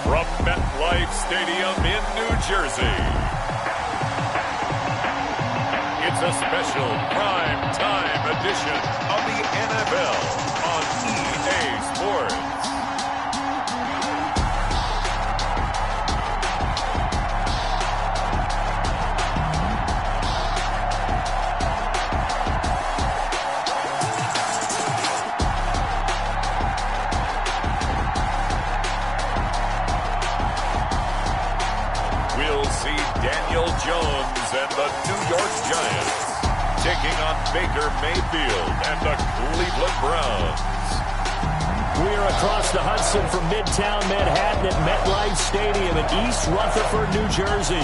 From MetLife Stadium in New Jersey, it's a special prime time edition of the NFL on EA Sports. Daniel Jones and the New York Giants taking on Baker Mayfield and the Cleveland Browns. We are across the Hudson from Midtown Manhattan at MetLife Stadium in East Rutherford, New Jersey.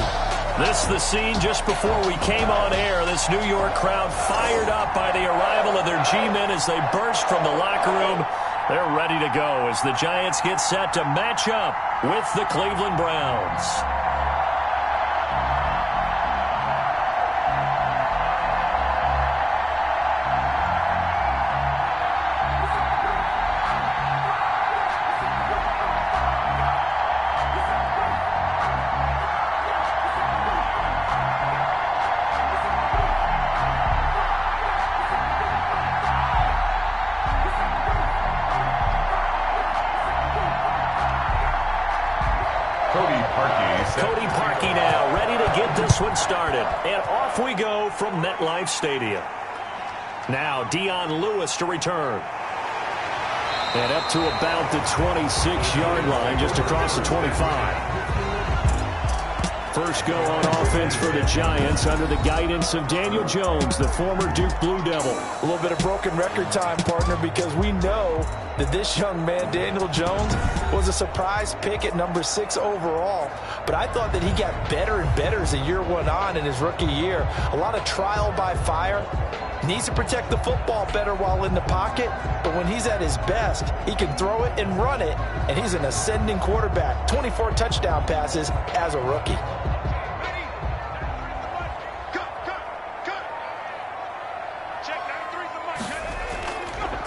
This is the scene just before we came on air. This New York crowd fired up by the arrival of their G-men as they burst from the locker room. They're ready to go as the Giants get set to match up with the Cleveland Browns. Cody Parkey now, ready to get this one started. And off we go from MetLife Stadium. Now Dion Lewis to return. And up to about the 26-yard line, just across the 25. First go on offense for the Giants under the guidance of Daniel Jones, the former Duke Blue Devil. A little bit of broken record time, partner, because we know that this young man, Daniel Jones, was a surprise pick at number 6 overall. But I thought that he got better and better as the year went on in his rookie year. A lot of trial by fire. Needs to protect the football better while in the pocket. But when he's at his best, he can throw it and run it. And he's an ascending quarterback. 24 touchdown passes as a rookie.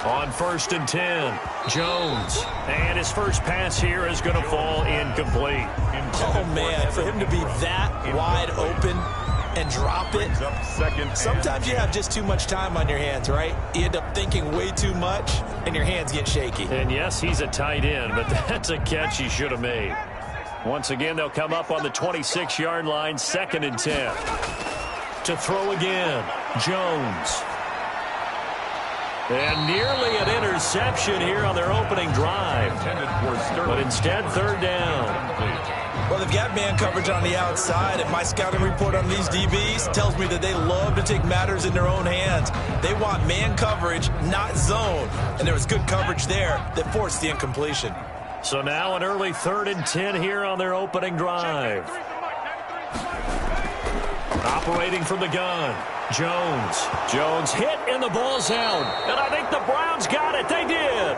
On 1st and 10, Jones. And his first pass here is going to fall incomplete. Oh, man, for him to be that wide open and drop it. Sometimes you have just too much time on your hands, right? You end up thinking way too much, and your hands get shaky. And yes, he's a tight end, but that's a catch he should have made. Once again, they'll come up on the 26-yard line, 2nd and 10. To throw again, Jones. And nearly an interception here on their opening drive. But instead, 3rd down. Well, they've got man coverage on the outside, and my scouting report on these DBs tells me that they love to take matters in their own hands. They want man coverage, not zone. And there was good coverage there that forced the incompletion. So now an early 3rd and 10 here on their opening drive. Operating from the gun. Jones hit and the ball's out. And I think the Browns got it. They did.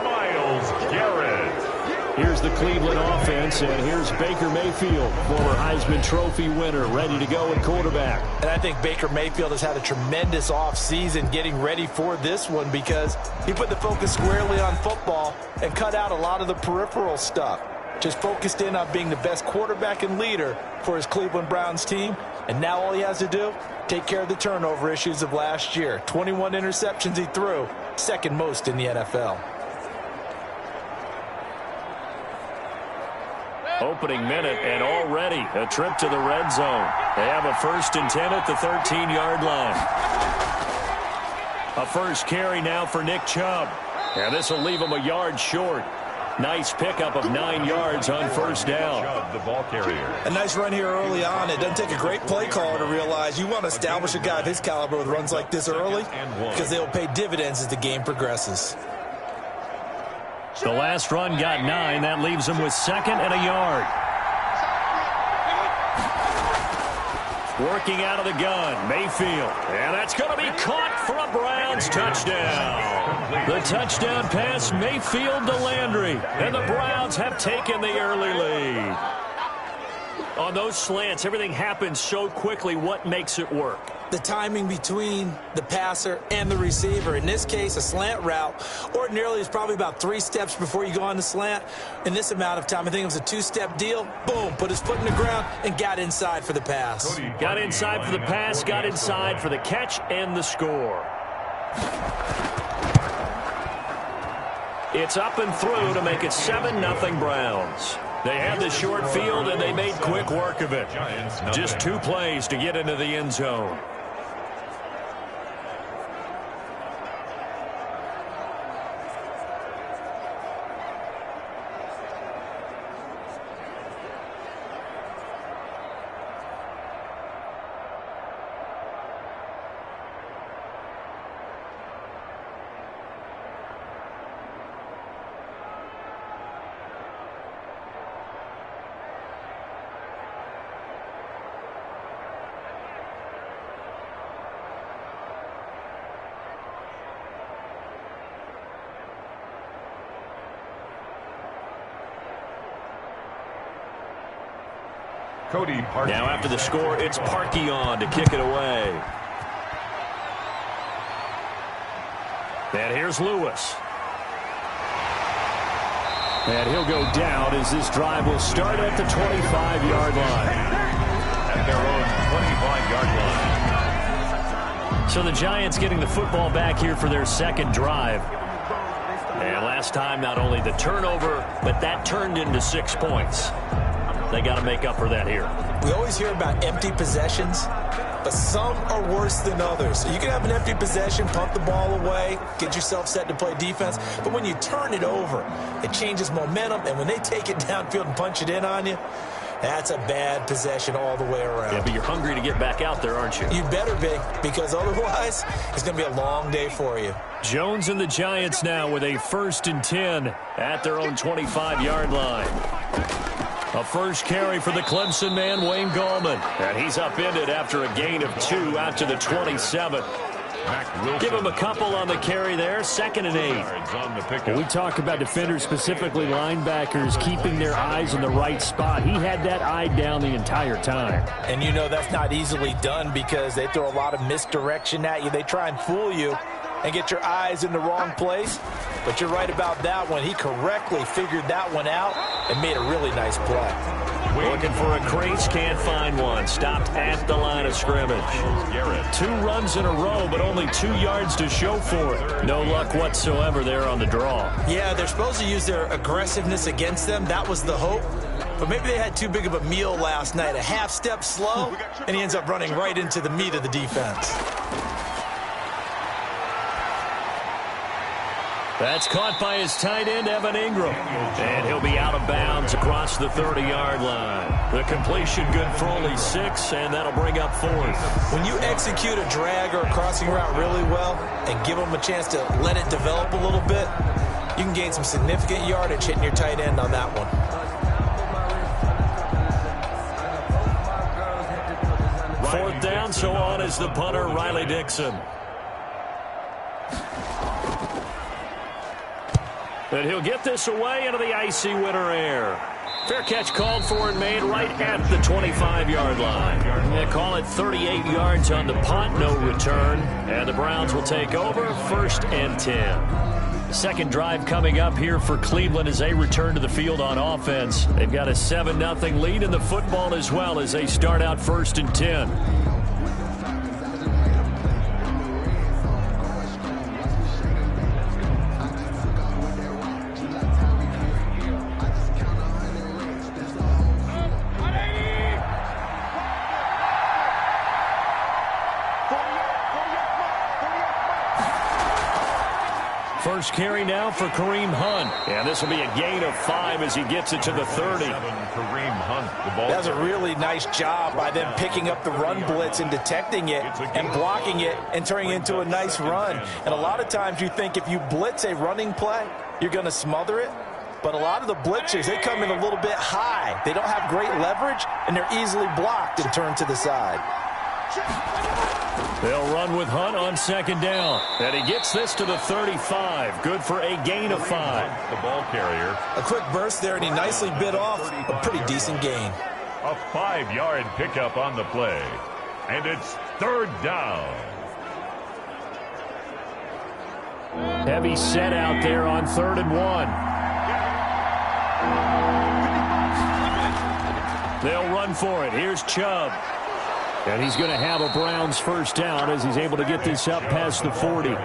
Myles Garrett. Here's the Cleveland offense, and here's Baker Mayfield, former Heisman Trophy winner, ready to go at quarterback. And I think Baker Mayfield has had a tremendous offseason getting ready for this one because he put the focus squarely on football and cut out a lot of the peripheral stuff. Just focused in on being the best quarterback and leader for his Cleveland Browns team. And now all he has to do, take care of the turnover issues of last year. 21 interceptions he threw, 2nd most in the NFL. Opening minute, and already a trip to the red zone. They have a 1st and 10 at the 13-yard line. A first carry now for Nick Chubb. And this will leave him a yard short. Nice pickup of 9 yards on 1st down. The ball carrier. A nice run here early on. It doesn't take a great play caller to realize you want to establish a guy of his caliber with runs like this early because they'll pay dividends as the game progresses. The last run got 9. That leaves him with 2nd and a yard. Working out of the gun, Mayfield. And that's going to be caught for a Browns touchdown. The touchdown pass, Mayfield to Landry. And the Browns have taken the early lead. On those slants, everything happens so quickly. What makes it work? The timing between the passer and the receiver. In this case, a slant route ordinarily is probably about 3 steps before you go on the slant. In this amount of time, I think it was a 2-step deal. Boom, put his foot in the ground and got inside for the pass. Got inside for the pass, got inside for the catch and the score. It's up and through to make it 7-0 Browns. They had the short field, and they made quick work of it. Just 2 plays to get into the end zone. Now after the score, it's Parkey on to kick it away. And here's Lewis. And he'll go down as this drive will start at the 25-yard line. At their own 25-yard line. So the Giants getting the football back here for their second drive. And last time, not only the turnover, but that turned into 6 points. They got to make up for that here. We always hear about empty possessions, but some are worse than others. So you can have an empty possession, pump the ball away, get yourself set to play defense, but when you turn it over, it changes momentum, and when they take it downfield and punch it in on you, that's a bad possession all the way around. Yeah, but you're hungry to get back out there, aren't you? You better be, because otherwise it's going to be a long day for you. Jones and the Giants now with a 1st and 10 at their own 25-yard line. A first carry for the Clemson man, Wayne Gallman. And he's upended after a gain of 2 out to the 27. Give him a couple on the carry there. 2nd and 8. When we talk about defenders, specifically linebackers, keeping their eyes in the right spot. He had that eye down the entire time. And you know that's not easily done because they throw a lot of misdirection at you. They try and fool you and get your eyes in the wrong place. But you're right about that one. He correctly figured that one out and made a really nice play. Looking for a crease, can't find one. Stopped at the line of scrimmage. 2 runs in a row, but only 2 yards to show for it. No luck whatsoever there on the draw. Yeah, they're supposed to use their aggressiveness against them. That was the hope. But maybe they had too big of a meal last night. A half step slow, and he ends up running right into the meat of the defense. That's caught by his tight end, Evan Ingram. And he'll be out of bounds across the 30-yard line. The completion good for only 6, and that'll bring up 4th. When you execute a drag or a crossing route really well and give them a chance to let it develop a little bit, you can gain some significant yardage hitting your tight end on that one. 4th down, so on is the punter, Riley Dixon. And he'll get this away into the icy winter air. Fair catch called for and made right at the 25-yard line. They call it 38 yards on the punt, no return. And the Browns will take over, 1st and 10. Second drive coming up here for Cleveland as they return to the field on offense. They've got a 7-0 lead in the football as well as they start out 1st and 10. First carry now for Kareem Hunt. And this will be a gain of 5 as he gets it to the 30. Kareem Hunt, the ball. That's a really nice job by them picking up the run blitz and detecting it and blocking it and turning it into a nice run. And a lot of times you think if you blitz a running play, you're going to smother it. But a lot of the blitzers, they come in a little bit high. They don't have great leverage, and they're easily blocked and turned to the side. They'll run with Hunt on 2nd down. And he gets this to the 35. Good for a gain of 5. The ball carrier. A quick burst there, and he nicely bit off a pretty decent gain. A 5-yard pickup on the play. And it's third down. Heavy set out there on 3rd and 1. They'll run for it. Here's Chubb. And he's going to have a Browns first down as he's able to get this up past the 40.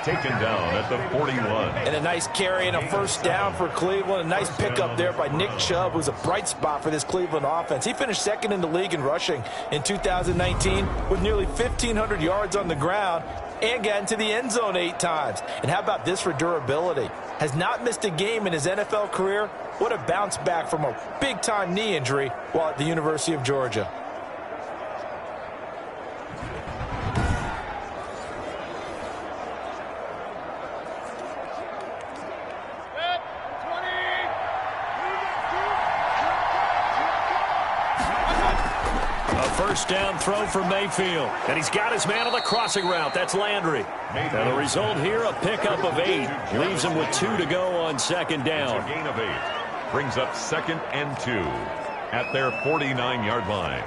Taken down at the 41. And a nice carry and a first down for Cleveland. A nice pickup there by Nick Chubb, who's a bright spot for this Cleveland offense. He finished second in the league in rushing in 2019 with nearly 1,500 yards on the ground and got into the end zone 8 times. And how about this for durability? Has not missed a game in his NFL career. What a bounce back from a big-time knee injury while at the University of Georgia. First down throw for Mayfield. And he's got his man on the crossing route. That's Landry. And the result here, a pickup of 8. Leaves him with 2 to go on second down. A gain of 8. Brings up 2nd and 2 at their 49-yard line.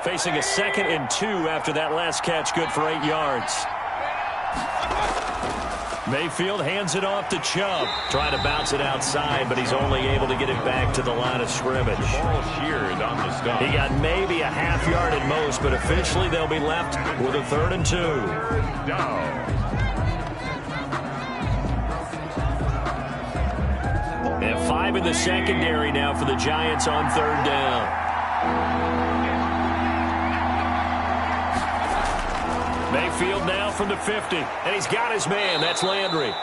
Facing a 2nd and 2 after that last catch, good for 8 yards. Mayfield hands it off to Chubb. Trying to bounce it outside, but he's only able to get it back to the line of scrimmage. Ball sheared on the stop. He got maybe a half yard at most, but officially they'll be left with a 3rd and 2. Down. And 5 in the secondary now for the Giants on 3rd down. Mayfield now from the 50, and he's got his man. That's Landry.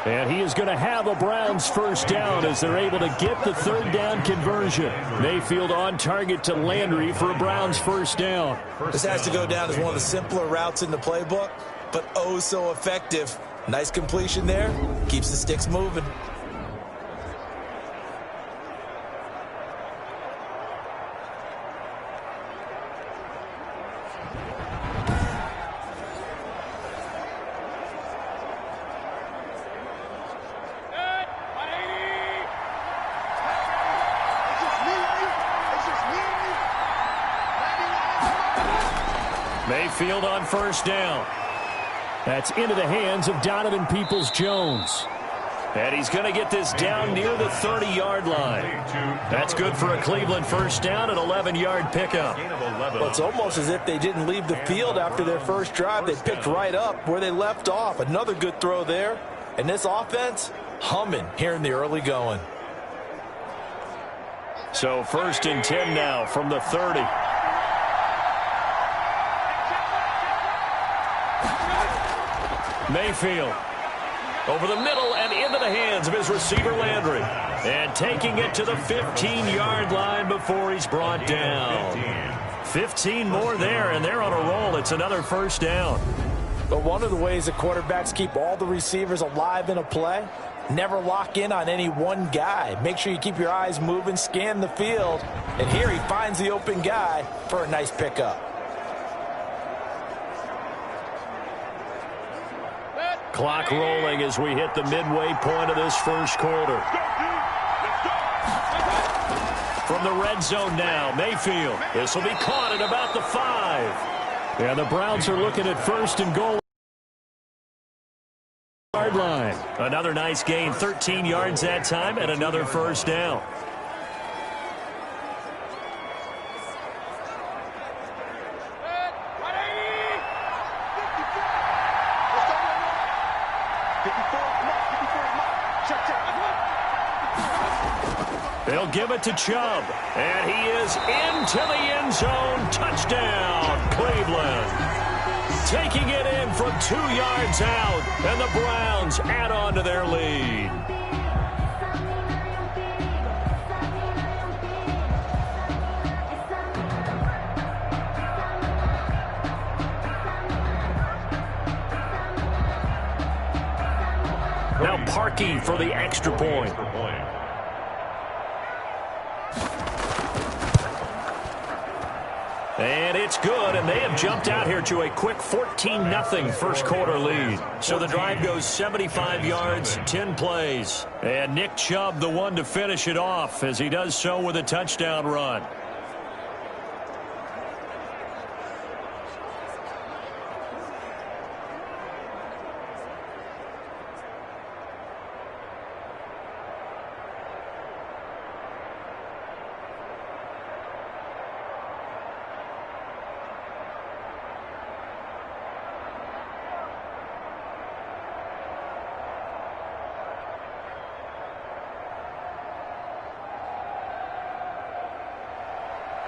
And he is going to have a Browns first down as they're able to get the 3rd down conversion. Mayfield on target to Landry for a Browns first down. This has to go down as one of the simpler routes in the playbook, but oh so effective. Nice completion there. Keeps the sticks moving. Mayfield on first down. That's into the hands of Donovan Peoples-Jones. And he's going to get this down near the 30-yard line. That's good for a Cleveland first down, an 11-yard pickup. Well, it's almost as if they didn't leave the field after their first drive. They picked right up where they left off. Another good throw there. And this offense, humming here in the early going. So 1st and 10 now from the 30. Mayfield over the middle and into the hands of his receiver Landry. And taking it to the 15-yard line before he's brought down. 15 more there, and they're on a roll. It's another first down. But one of the ways that quarterbacks keep all the receivers alive in a play, never lock in on any one guy. Make sure you keep your eyes moving, scan the field. And here he finds the open guy for a nice pickup. Clock rolling as we hit the midway point of this first quarter. From the red zone now, Mayfield. This will be caught at about the 5. Yeah, the Browns are looking at 1st and goal. Yard line. Another nice gain, 13 yards that time, and another first down. They'll give it to Chubb, and he is into the end zone. Touchdown, Cleveland. Taking it in from 2 yards out, and the Browns add on to their lead. Now Parkey for the extra point. And it's good, and they have jumped out here to a quick 14-0 first quarter lead. So the drive goes 75 yards, 10 plays. And Nick Chubb, the one to finish it off, as he does so with a touchdown run.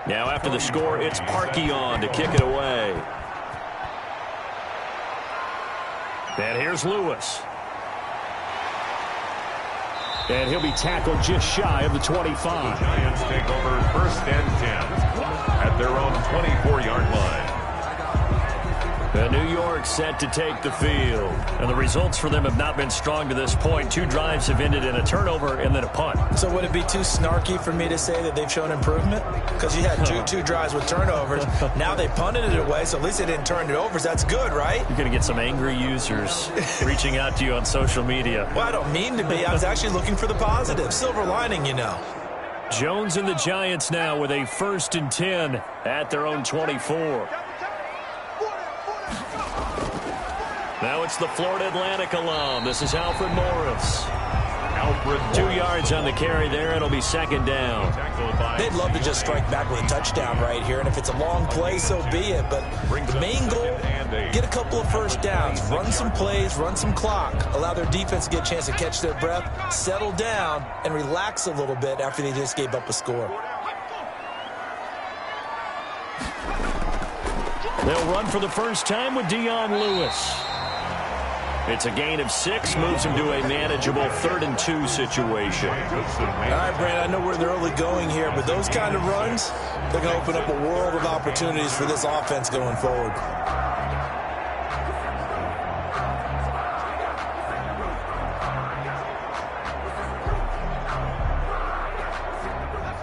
Now after the score, it's Parkey on to kick it away. And here's Lewis. And he'll be tackled just shy of the 25. The Giants take over 1st and 10 at their own 24-yard line. And New York set to take the field. And the results for them have not been strong to this point. 2 drives have ended in a turnover and then a punt. So would it be too snarky for me to say that they've shown improvement? Because you had two drives with turnovers. Now they punted it away, so at least they didn't turn it over. So that's good, right? You're going to get some angry users reaching out to you on social media. Well, I don't mean to be. I was actually looking for the positive. Silver lining, you know. Jones and the Giants now with a 1st and 10 at their own 24. Now it's the Florida Atlantic alum. This is Alfred Morris. 2 yards on the carry there. It'll be 2nd down. They'd love to just strike back with a touchdown right here, and if it's a long play, so be it. But the main goal, get a couple of first downs, run some plays, run some clock, allow their defense to get a chance to catch their breath, settle down, and relax a little bit after they just gave up a score. They'll run for the first time with Dion Lewis. It's a gain of 6, moves him to a manageable 3rd and 2 situation. All right, Brandon, I know we're in the early going here, but those kind of runs, they're going to open up a world of opportunities for this offense going forward.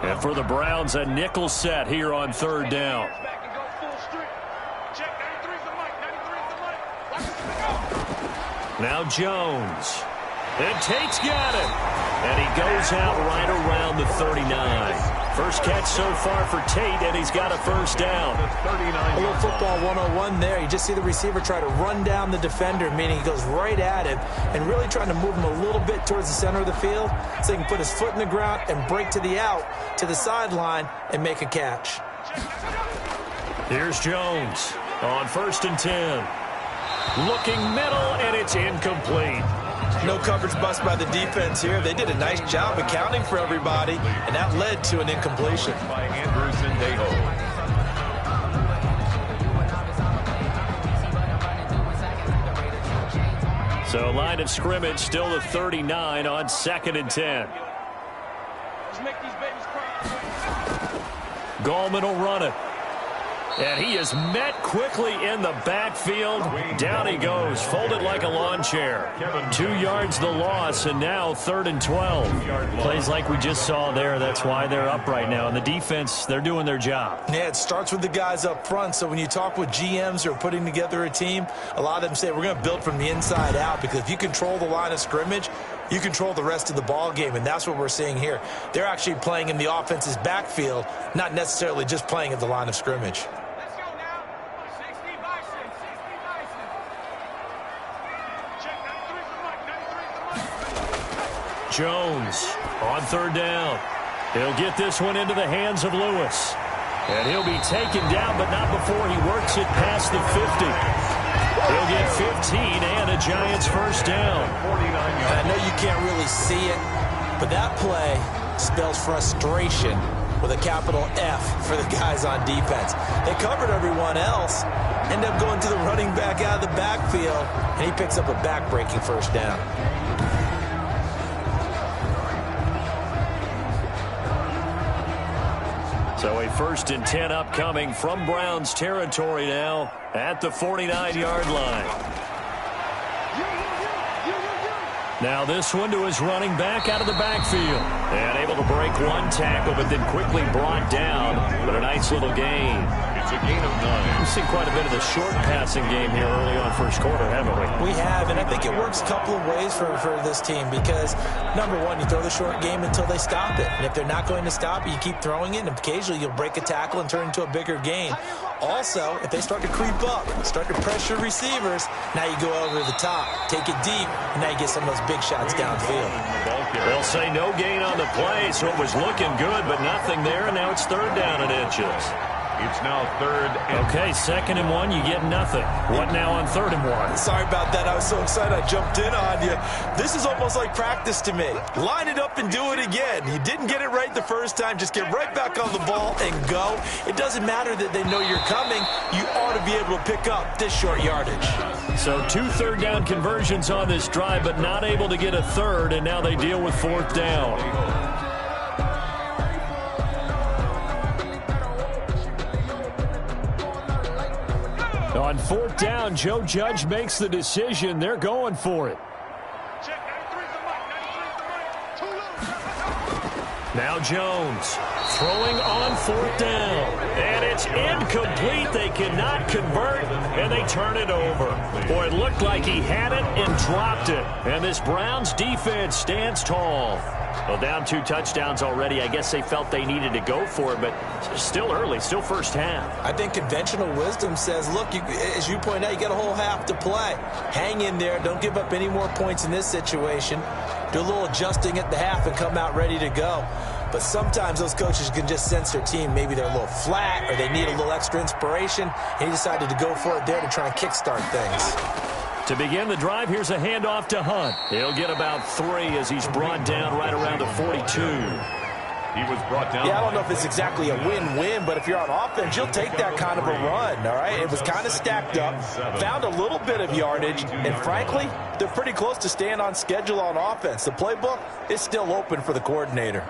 And for the Browns, a nickel set here on 3rd down. Now Jones. And Tate's got it. And he goes out right around the 39. First catch so far for Tate, and he's got a 1st down. A little football 101 there. You just see the receiver try to run down the defender, meaning he goes right at him and really trying to move him a little bit towards the center of the field so he can put his foot in the ground and break to the out, to the sideline, and make a catch. Here's Jones on 1st and 10. Looking middle, and it's incomplete. No coverage bust by the defense here. They did a nice job accounting for everybody, and that led to an incompletion. By Andrews and Deho. So line of scrimmage still the 39 on 2nd and 10. Gallman will run it. And he is met quickly in the backfield. Down he goes, folded like a lawn chair. 2 yards the loss, and now 3rd and 12. Plays like we just saw there. That's why they're up right now. And the defense, they're doing their job. Yeah, it starts with the guys up front. So when you talk with GMs who are putting together a team, a lot of them say we're going to build from the inside out, because if you control the line of scrimmage, you control the rest of the ball game, and that's what we're seeing here. They're actually playing in the offense's backfield, not necessarily just playing at the line of scrimmage. Jones on 3rd down. He'll get this one into the hands of Lewis. And he'll be taken down, but not before he works it past the 50. He'll get 15 and a Giants 1st down. I know you can't really see it, but that play spells frustration with a capital F for the guys on defense. They covered everyone else, end up going to the running back out of the backfield, and he picks up a back-breaking 1st down. So a 1st and 10 upcoming from Browns territory now at the 49-yard line. Now this one to his running back out of the backfield. And able to break one tackle, but then quickly brought down. But a nice little gain. It's a gain of 9. We've seen quite a bit of the short passing game here early on first quarter, haven't we? We have, and I think it works a couple of ways for this team because, number one, you throw the short game until they stop it. And if they're not going to stop it, you keep throwing it, and occasionally you'll break a tackle and turn it into a bigger gain. Also, if they start to creep up, start to pressure receivers, now you go over the top, take it deep, and now you get some of those big shots downfield. They'll say no gain on the play, so it was looking good, but nothing there, and now it's third down and inches. It's now 3rd and... Okay, 2nd and 1, you get nothing. What now on 3rd and 1? Sorry about that. I was so excited I jumped in on you. This is almost like practice to me. Line it up and do it again. You didn't get it right the first time. Just get right back on the ball and go. It doesn't matter that they know you're coming. You ought to be able to pick up this short yardage. So 2 third down conversions on this drive, but not able to get a third, and now they deal with 4th down. On 4th down, Joe Judge makes the decision. They're going for it. Now Jones throwing on 4th down. And it's incomplete. They cannot convert, and they turn it over. Boy, it looked like he had it and dropped it. And this Browns defense stands tall. Well, down 2 touchdowns already. I guess they felt they needed to go for it, but still early, still first half. I think conventional wisdom says, look, as you point out, you got a whole half to play. Hang in there. Don't give up any more points in this situation. Do a little adjusting at the half and come out ready to go. But sometimes those coaches can just sense their team. Maybe they're a little flat or they need a little extra inspiration. And he decided to go for it there to try and kickstart things. To begin the drive, here's a handoff to Hunt. He'll get about 3 as he's brought down right around the 42. He was brought down. Yeah, I don't know if it's exactly a win-win, but if you're on offense, you'll take that kind of a run, all right? It was kind of stacked up, found a little bit of yardage, and frankly, they're pretty close to staying on schedule on offense. The playbook is still open for the coordinator.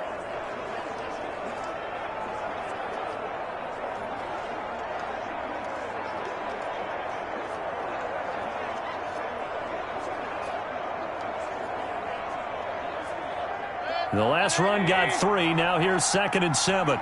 The last run got 3. Now here's 2nd and 7.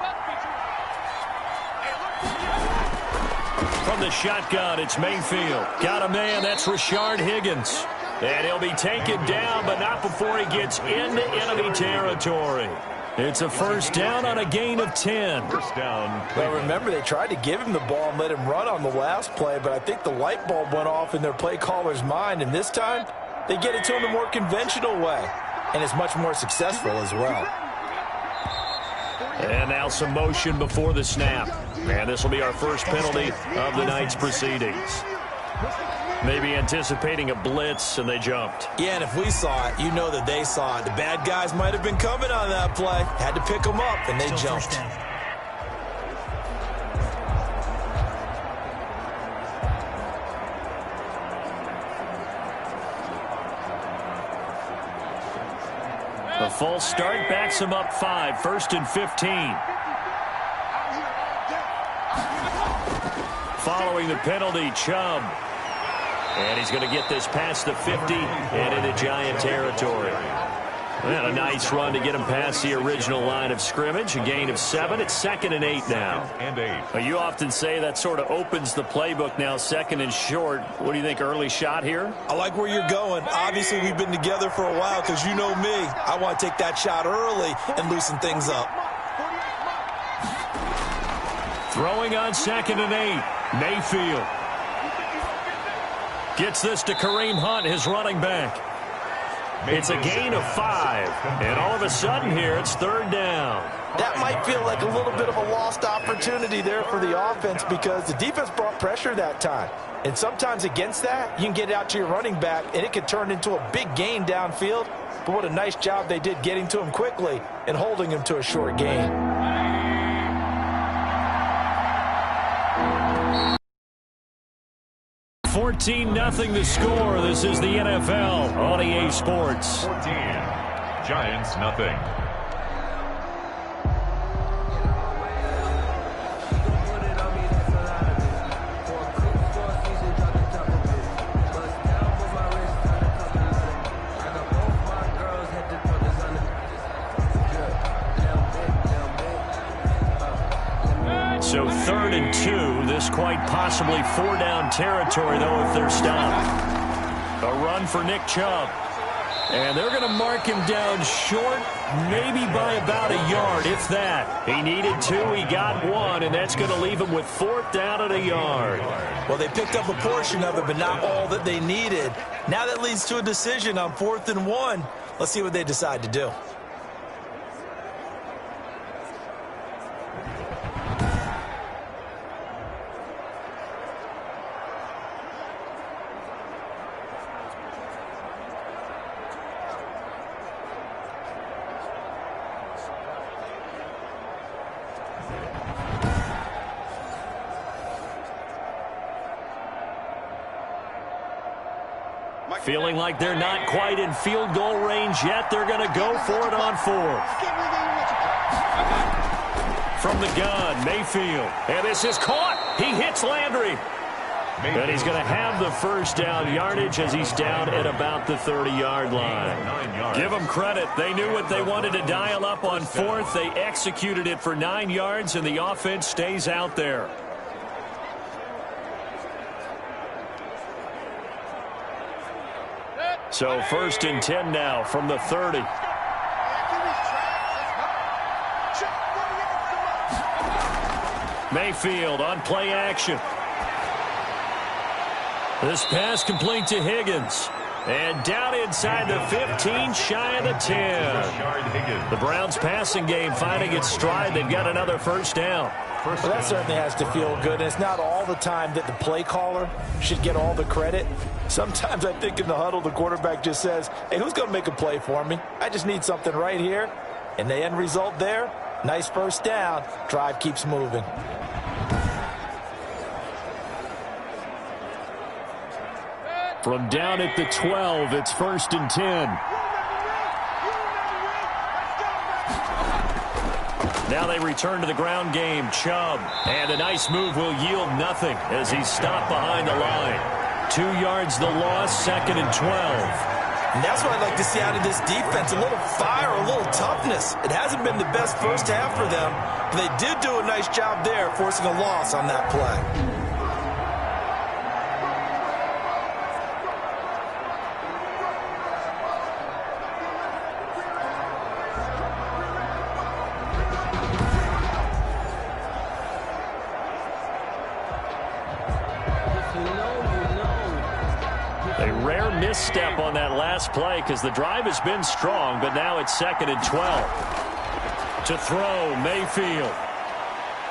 From the shotgun, it's Mayfield. Got a man. That's Rashard Higgins. And he'll be taken down, but not before he gets into enemy territory. It's a first down on a gain of 10. First down. Well, remember, they tried to give him the ball and let him run on the last play, but I think the light bulb went off in their play caller's mind, and this time they get it to him the more conventional way. And it's much more successful as well. And now some motion before the snap. And this will be our first penalty of the night's proceedings. Maybe anticipating a blitz, and they jumped. Yeah, and if we saw it, you know that they saw it. The bad guys might have been coming on that play. Had to pick them up, and they jumped. A false start backs him up 5, 1st and 15. Following the penalty, Chubb. And he's going to get this past the 50 and into Giant territory. And a nice run to get him past the original line of scrimmage. A gain of 7. It's 2nd and 8 now. And 8. Well, you often say that sort of opens the playbook now, 2nd and short. What do you think, early shot here? I like where you're going. Obviously, we've been together for a while because you know me. I want to take that shot early and loosen things up. Throwing on 2nd and 8. Mayfield. Gets this to Kareem Hunt, his running back. It's a gain of 5. And all of a sudden here, it's 3rd down. That might feel like a little bit of a lost opportunity there for the offense because the defense brought pressure that time. And sometimes against that, you can get out to your running back, and it could turn into a big gain downfield. But what a nice job they did getting to him quickly and holding him to a short gain. 14-0 the score. This is the NFL on EA Sports. 14. Giants, nothing. So 3rd and 2. This quite possibly 4-down territory, though, if they're stopped. A run for Nick Chubb. And they're going to mark him down short, maybe by about a yard, if that. He needed 2, he got 1, and that's going to leave him with 4th down at a yard. Well, they picked up a portion of it, but not all that they needed. Now that leads to a decision on 4th and 1. Let's see what they decide to do. Feeling like they're not quite in field goal range yet. They're going to go for it on 4th. From the gun, Mayfield. And this is caught. He hits Landry. And he's going to have the 1st down yardage as he's down at about the 30-yard line. Give them credit. They knew what they wanted to dial up on 4th. They executed it for 9 yards, and the offense stays out there. So 1st and 10 now from the 30. Mayfield on play action. This pass complete to Higgins. And down inside the 15, shy of the 10. The Browns passing game finding its stride. They've got another 1st down. Well, that certainly has to feel good. And it's not all the time that the play caller should get all the credit. Sometimes I think in the huddle, the quarterback just says, hey, who's going to make a play for me? I just need something right here. And the end result there, nice 1st down. Drive keeps moving. From down at the 12, it's 1st and 10. Now they return to the ground game. Chubb. And a nice move will yield nothing as he's stopped behind the line. 2 yards the loss, 2nd and 12. And that's what I'd like to see out of this defense. A little fire, a little toughness. It hasn't been the best 1st half for them, but they did do a nice job there forcing a loss on that play. Misstep on that last play because the drive has been strong, but now it's 2nd and 12. To throw, Mayfield.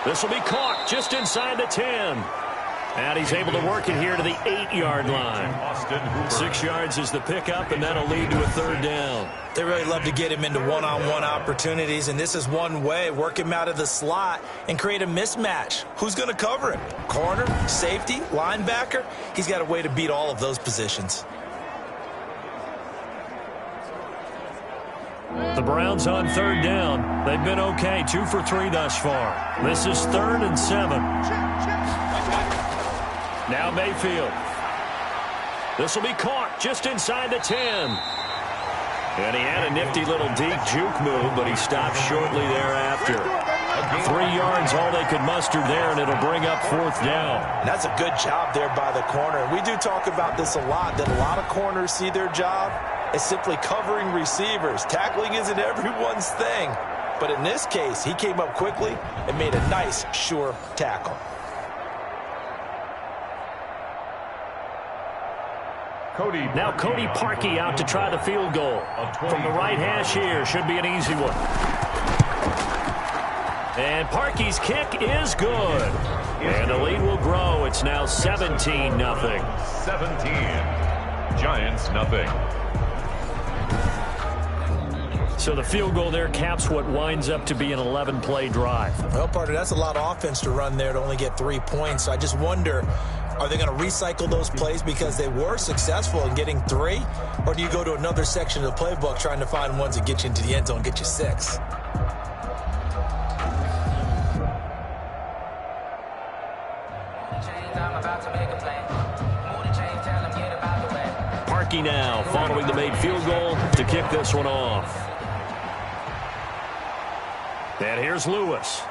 This will be caught just inside the 10. And he's able to work it here to the 8-yard line. 6 yards is the pickup, and that'll lead to a 3rd down. They really love to get him into one-on-one opportunities, and this is one way. Work him out of the slot and create a mismatch. Who's going to cover him? Corner, safety, linebacker? He's got a way to beat all of those positions. The Browns on 3rd down. They've been okay, 2 for 3 thus far. This is 3rd and 7. Now Mayfield. This will be caught just inside the 10. And he had a nifty little deep juke move, but he stopped shortly thereafter. 3 yards, all they could muster there, and it'll bring up 4th down. And that's a good job there by the corner. We do talk about this a lot, that a lot of corners see their job as simply covering receivers. Tackling isn't everyone's thing. But in this case, he came up quickly and made a nice, sure tackle. Now Cody Parkey out to try the field goal. From the right hash here, should be an easy one. And Parkey's kick is good. And the lead will grow. It's now 17-0. 17. Giants nothing. So the field goal there caps what winds up to be an 11-play drive. Well, partner, that's a lot of offense to run there to only get 3 points. So I just wonder, are they going to recycle those plays because they were successful in getting 3? Or do you go to another section of the playbook trying to find ones that get you into the end zone and get you 6? Parkey now following the made field goal to kick this one off. And here's Lewis.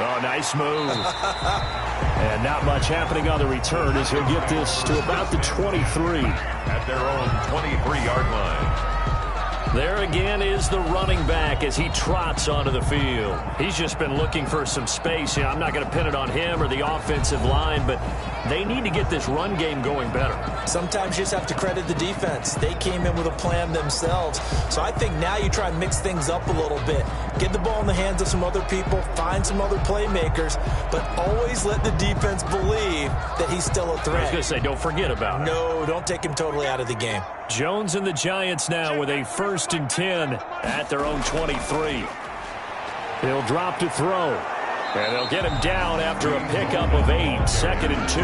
Oh, nice move. And not much happening on the return as he'll get this to about the 23. At their own 23-yard line. There again is the running back as he trots onto the field. He's just been looking for some space. You know, I'm not going to pin it on him or the offensive line, but they need to get this run game going better. Sometimes you just have to credit the defense. They came in with a plan themselves. So I think now you try and mix things up a little bit. Get the ball in the hands of some other people, find some other playmakers, but always let the defense believe that he's still a threat. I was going to say, don't forget about it. No, don't take him totally out of the game. Jones and the Giants now with a 1st and 10 at their own 23. He'll drop to throw. And they'll get him down after a pickup of 8, 2nd and 2.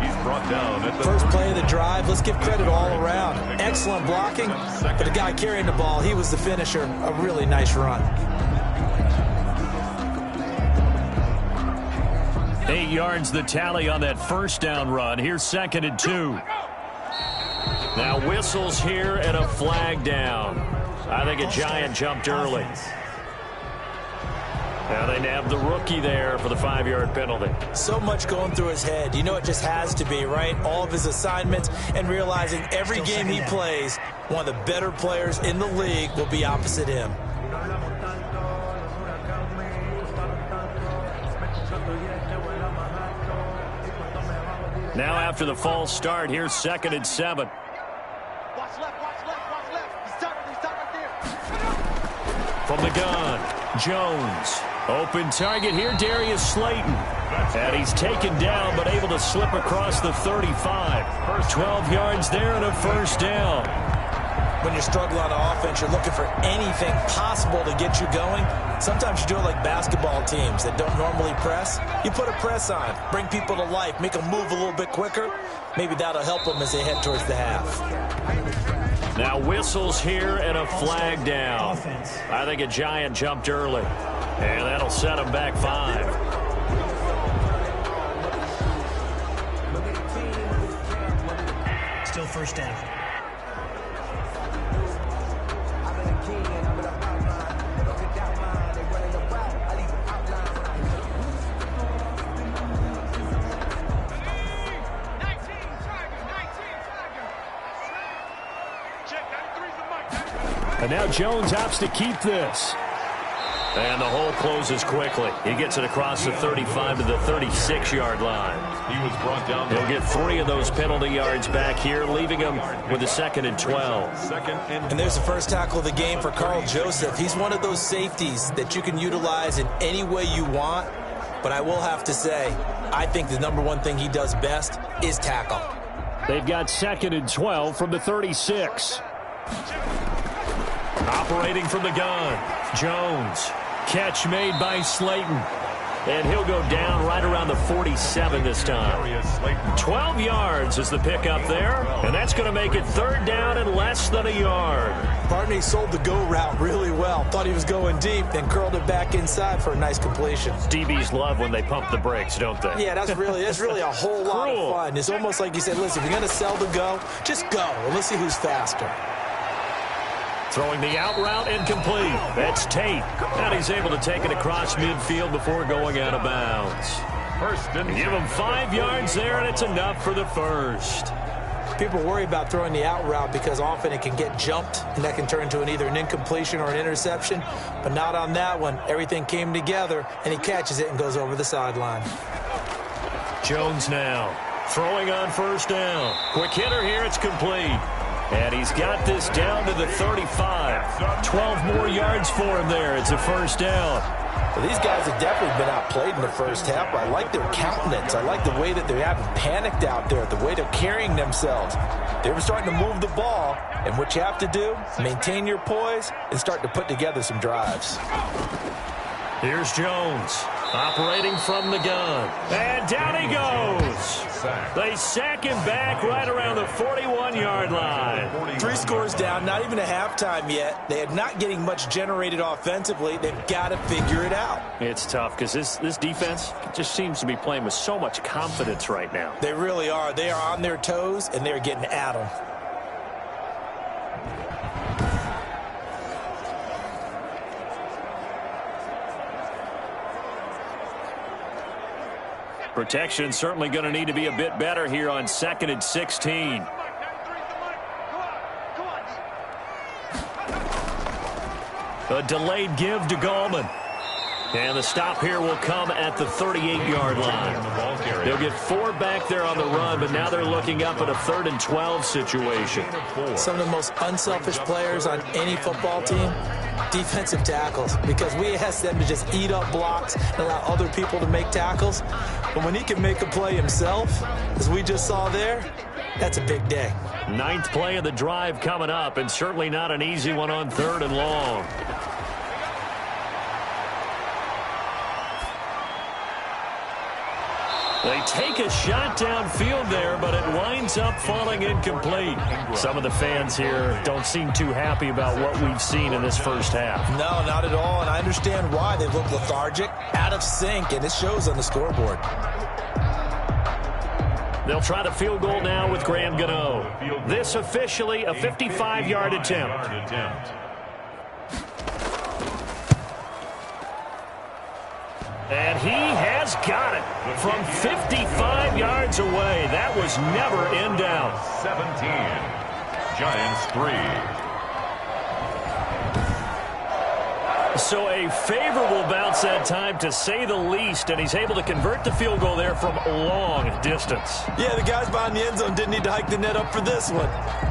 He's brought down at the First play of the drive. Let's give credit all around. Excellent blocking. But the guy carrying the ball, he was the finisher. A really nice run. 8 yards the tally on that first down run. Here's 2nd and 2. Now whistles here and a flag down. I think a Giant jumped early. Now they nabbed the rookie there for the 5-yard penalty. So much going through his head. You know it just has to be, right? All of his assignments and realizing every game he plays, one of the better players in the league will be opposite him. Now after the false start, here's 2nd and 7. Watch left. He's done right there. From the gun, Jones. Open target here, Darius Slayton. And he's taken down, but able to slip across the 35. 12 yards there and a first down. When you're struggling on offense, you're looking for anything possible to get you going. Sometimes you do it like basketball teams that don't normally press. You put a press on, bring people to life, make them move a little bit quicker. Maybe that'll help them as they head towards the half. Now whistles here and a flag down. I think a Giant jumped early. And that'll set him back 5. Still first down. And now Jones opts to keep this. And the hole closes quickly. He gets it across the 35 to the 36-yard line. He was brought down. He'll get 3 of those penalty yards back here, leaving him with a 2nd and 12. And there's the first tackle of the game for Carl Joseph. He's one of those safeties that you can utilize in any way you want. But I will have to say, I think the number one thing he does best is tackle. They've got 2nd and 12 from the 36. Operating from the gun, Jones. Catch made by Slayton. And he'll go down right around the 47 this time. 12 yards is the pickup there. And that's going to make it 3rd down and less than a yard. Partner, he sold the go route really well. Thought he was going deep, then curled it back inside for a nice completion. DBs love when they pump the brakes, don't they? Yeah, that's really a whole lot of fun. It's almost like you said, listen, if you're going to sell the go, just go. And let's see who's faster. Throwing the out route incomplete. That's Tate. And he's able to take it across midfield before going out of bounds. Give him 5 yards there, and it's enough for the first. People worry about throwing the out route because often it can get jumped, and that can turn into either an incompletion or an interception. But not on that one. Everything came together, and he catches it and goes over the sideline. Jones now throwing on first down. Quick hitter here. It's complete. And he's got this down to the 35. 12 more yards for him there. It's a first down. Well, these guys have definitely been outplayed in the first half. I like their countenance. I like the way that they haven't panicked out there, the way they're carrying themselves. They were starting to move the ball, and what you have to do, maintain your poise and start to put together some drives. Here's Jones operating from the gun. And down he goes. They sack him back right around the 41-yard line. 3 scores down, not even a halftime yet. They are not getting much generated offensively. They've got to figure it out. It's tough because this defense just seems to be playing with so much confidence right now. They really are. They are on their toes, and they're getting at them. Protection certainly going to need to be a bit better here on 2nd and 16. A delayed give to Gallman. And the stop here will come at the 38-yard line. They'll get 4 back there on the run, but now they're looking up at a 3rd and 12 situation. Some of the most unselfish players on any football team, defensive tackles, because we ask them to just eat up blocks and allow other people to make tackles. But when he can make a play himself, as we just saw there, that's a big day. 9th play of the drive coming up, and certainly not an easy one on 3rd and long. They take a shot downfield there, but it winds up falling incomplete. Some of the fans here don't seem too happy about what we've seen in this first half. No, not at all, and I understand why. They look lethargic, out of sync, and it shows on the scoreboard. They'll try the field goal now with Graham Gano. This officially a 55-yard attempt. And he has got it from 55 yards away. That was never in doubt. 17. Giants 3. So a favorable bounce that time, to say the least, and he's able to convert the field goal there from long distance. Yeah, the guys behind the end zone didn't need to hike the net up for this one.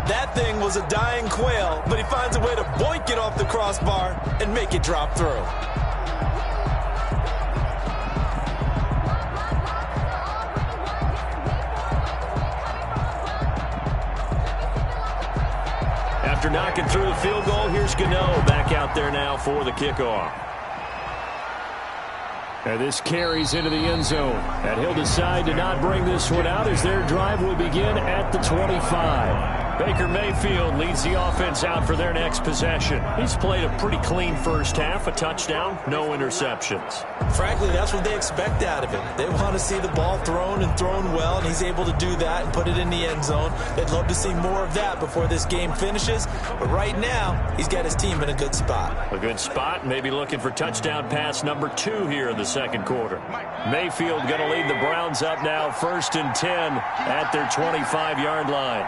That thing was a dying quail, but he finds a way to boink it off the crossbar and make it drop through. After knocking through the field goal, here's Gano back out there now for the kickoff. And this carries into the end zone. And he'll decide to not bring this one out as their drive will begin at the 25. Baker Mayfield leads the offense out for their next possession. He's played a pretty clean first half, a touchdown, no interceptions. Frankly, that's what they expect out of him. They want to see the ball thrown and thrown well, and he's able to do that and put it in the end zone. They'd love to see more of that before this game finishes, but right now, he's got his team in a good spot. A good spot, maybe looking for touchdown pass number 2 here in the second quarter. Mayfield going to lead the Browns up now, 1st and 10 at their 25-yard line.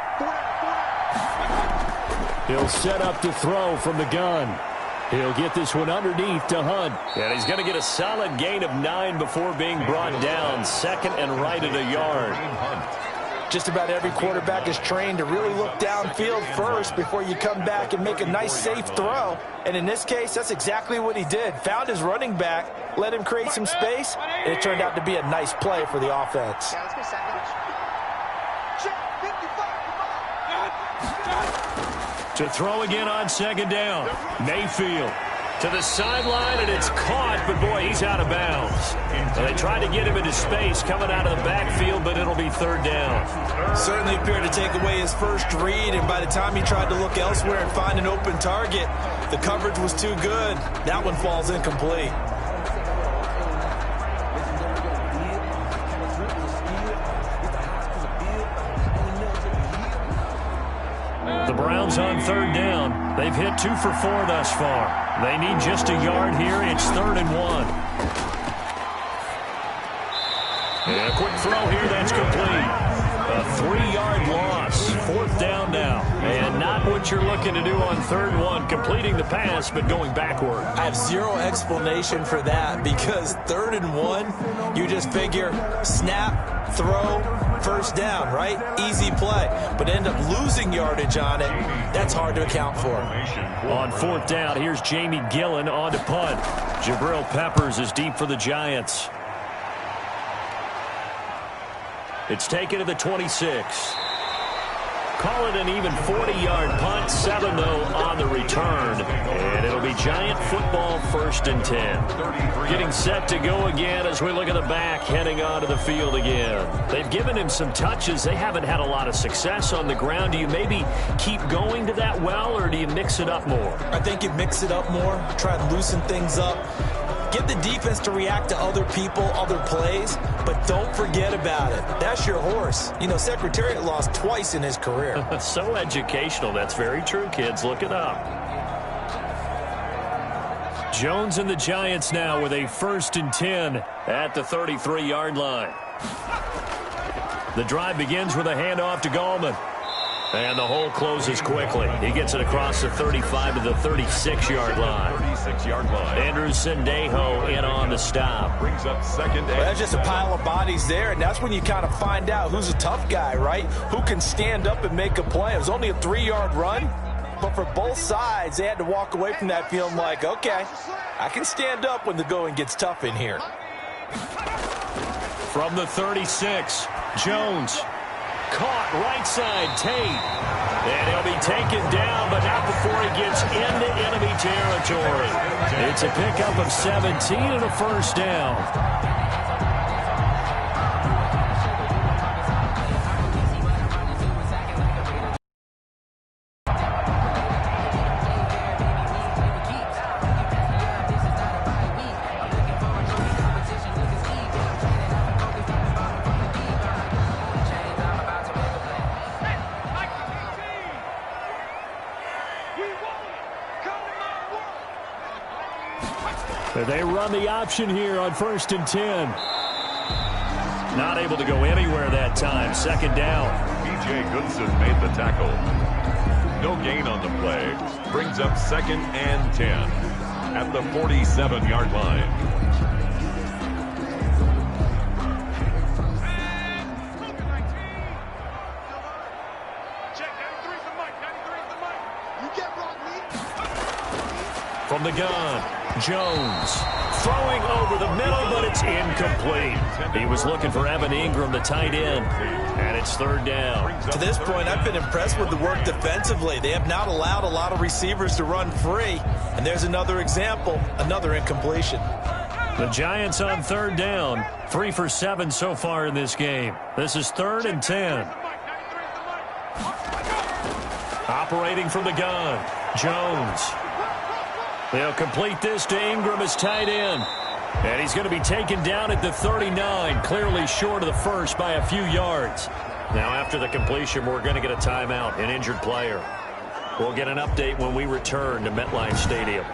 He'll set up to throw from the gun. He'll get this one underneath to Hunt. And he's going to get a solid gain of 9 before being brought down. 2nd and right at a yard. Just about every quarterback is trained to really look downfield first before you come back and make a nice, safe throw. And in this case, that's exactly what he did. Found his running back, let him create some space, and it turned out to be a nice play for the offense. To throw again on 2nd down. Mayfield to the sideline, and it's caught, but boy, he's out of bounds. And they tried to get him into space coming out of the backfield, but it'll be 3rd down. Certainly appeared to take away his first read, and by the time he tried to look elsewhere and find an open target, the coverage was too good. That one falls incomplete. The Browns on 3rd down. They've hit 2 for 4 thus far. They need just a yard here. It's 3rd and 1. And a quick throw here that's complete. A 3-yard loss. 4th down now. And not what you're looking to do on 3rd and 1. Completing the pass, but going backward. I have zero explanation for that, because 3rd and 1, you just figure snap, throw, 1st down, right? Easy play. But end up losing yardage on it. That's hard to account for. On 4th down, here's Jamie Gillen on to punt. Jabril Peppers is deep for the Giants. It's taken to the 26. Call it an even 40-yard punt. 7, though, on the return. And it'll be Giant football, 1st and 10. Getting set to go again as we look at the back, heading onto the field again. They've given him some touches. They haven't had a lot of success on the ground. Do you maybe keep going to that well, or do you mix it up more? I think you mix it up more, try to loosen things up. Get the defense to react to other people, other plays, but don't forget about it. That's your horse. You know, Secretariat lost twice in his career. So educational. That's very true, kids. Look it up. Jones and the Giants now with a 1st and 10 at the 33-yard line. The drive begins with a handoff to Gallman. And the hole closes quickly. He gets it across the 35 to the 36-yard line. 36-yard line. Andrew Sendejo in on the stop. Brings up second. Well, that's just a pile of bodies there, and that's when you kind of find out who's a tough guy, right? Who can stand up and make a play. It was only a 3-yard run, but for both sides, they had to walk away from that feeling like, okay, I can stand up when the going gets tough in here. From the 36, Jones. Caught right side, Tate. And he'll be taken down, but not before he gets into enemy territory. It's a pickup of 17 and a first down. They run the option here on 1st and 10. Not able to go anywhere that time. Second down. B.J. Goodson made the tackle. No gain on the play. Brings up 2nd and 10 at the 47-yard line. From the gun, Jones throwing over the middle, but it's incomplete. He was looking for Evan Ingram, the tight end, and it's 3rd down. To this point, I've been impressed with the work defensively. They have not allowed a lot of receivers to run free, and there's another example, another incompletion. The Giants on 3rd down, 3 for 7 so far in this game. This is 3rd and 10. Operating from the gun, Jones. They'll complete this to Ingram as tight end. And he's going to be taken down at the 39, clearly short of the first by a few yards. Now after the completion, we're going to get a timeout, an injured player. We'll get an update when we return to MetLife Stadium.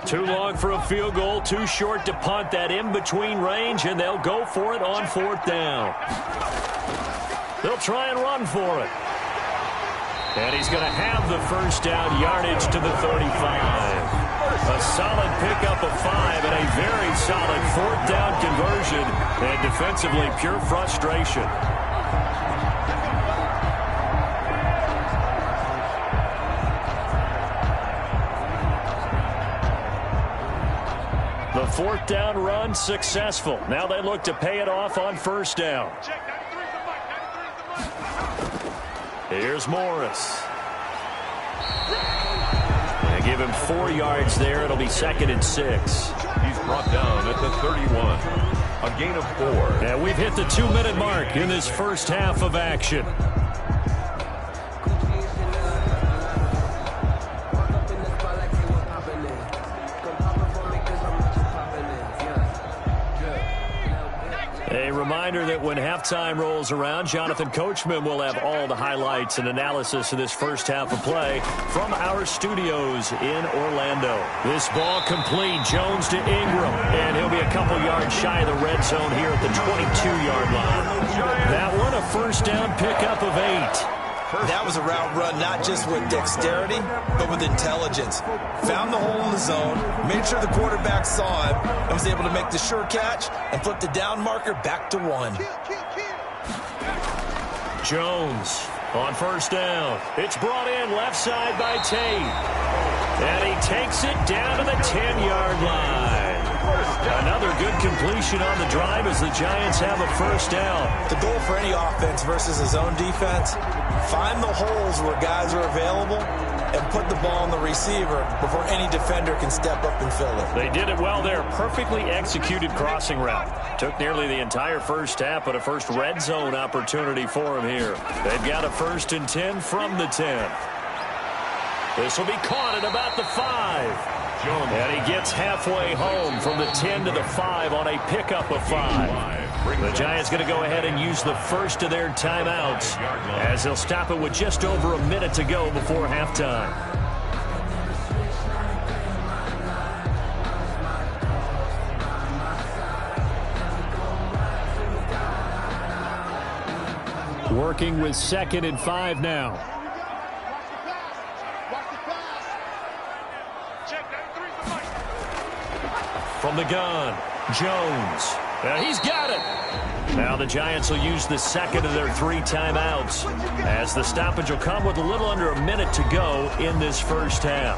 Too long for a field goal, too short to punt that in-between range, and they'll go for it on 4th down. They'll try and run for it. And he's going to have the first down yardage to the 35. A solid pickup of 5 and a very solid 4th down conversion, and defensively pure frustration. The 4th down run successful. Now they look to pay it off on 1st down. Here's Morris. They give him 4 yards there. It'll be 2nd and 6. He's brought down at the 31. A gain of 4. And we've hit the 2-minute mark in this first half of action. A reminder that when halftime rolls around, Jonathan Coachman will have all the highlights and analysis of this first half of play from our studios in Orlando. This ball complete, Jones to Ingram, and he'll be a couple yards shy of the red zone here at the 22-yard line. That one a first down pickup of 8. That was a route run not just with dexterity, but with intelligence. Found the hole in the zone, made sure the quarterback saw him, and was able to make the sure catch and flip the down marker back to 1. Jones on 1st down. It's brought in left side by Tate. And he takes it down to the 10-yard line. Another good completion on the drive as the Giants have a first down. The goal for any offense versus a zone defense, find the holes where guys are available and put the ball on the receiver before any defender can step up and fill it. They did it well there. Perfectly executed crossing route. Took nearly the entire first half, but a first red zone opportunity for him here. They've got a 1st and 10 from the 10. This will be caught at about the 5. And he gets halfway home from the 10 to the 5 on a pickup of 5. The Giants going to go ahead and use the first of their timeouts as they'll stop it with just over a minute to go before halftime. Working with 2nd and 5 now. From the gun, Jones. He's got it. Now the Giants will use the 2nd of their 3 timeouts as the stoppage will come with a little under a minute to go in this first half.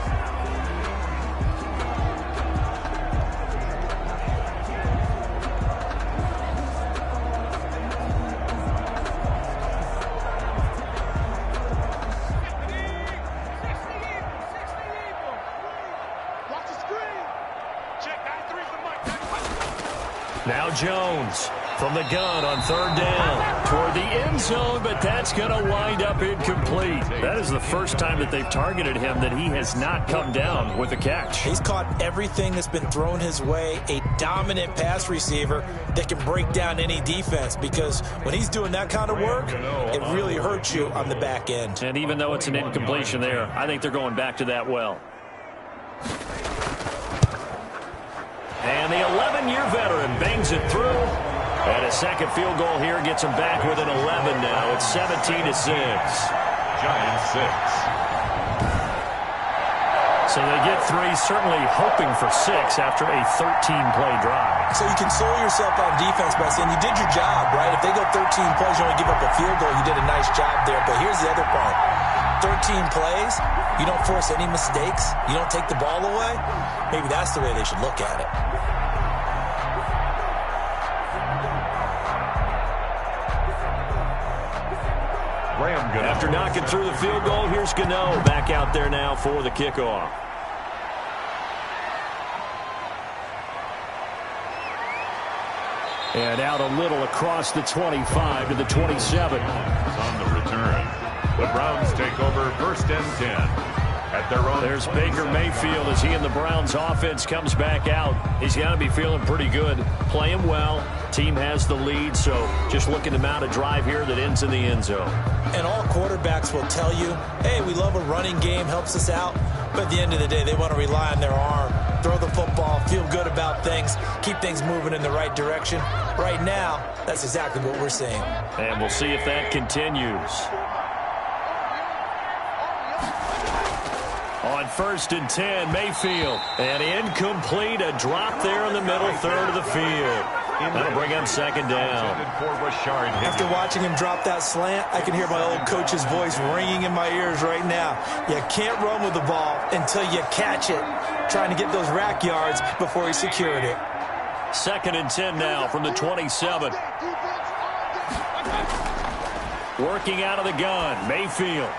Now Jones from the gun on 3rd down toward the end zone, but that's going to wind up incomplete. That is the first time that they've targeted him that he has not come down with a catch. He's caught everything that's been thrown his way, a dominant pass receiver that can break down any defense, because when he's doing that kind of work, it really hurts you on the back end. And even though it's an incompletion there, I think they're going back to that well. And the 11-year veteran bangs it through. And a second field goal here gets him back within 11 now. It's 17-6. Giants 6. So they get 3, certainly hoping for 6 after a 13-play drive. So you console yourself on defense by saying you did your job, right? If they go 13 plays, you only give up a field goal, you did a nice job there. But here's the other part. 13 plays, you don't force any mistakes, you don't take the ball away. Maybe that's the way they should look at it. After knocking through the field goal, here's Gano back out there now for the kickoff. And out a little across the 25 to the 27. On the return, the Browns take over 1st and 10 at their own. There's Baker Mayfield as he and the Browns offense comes back out. He's got to be feeling pretty good, playing well. Team has the lead, so just looking to mount a drive here that ends in the end zone. And all quarterbacks will tell you, hey, we love a running game, helps us out. But at the end of the day, they want to rely on their arm, throw the football, feel good about things, keep things moving in the right direction. Right now, that's exactly what we're seeing. And we'll see if that continues. On 1st and 10, Mayfield. And incomplete, a drop there in the middle third of the field. That'll bring him 2nd down. After watching him drop that slant, I can hear my old coach's voice ringing in my ears right now. You can't run with the ball until you catch it. Trying to get those rack yards before he secured it. 2nd and 10 now from the 27. Working out of the gun, Mayfield.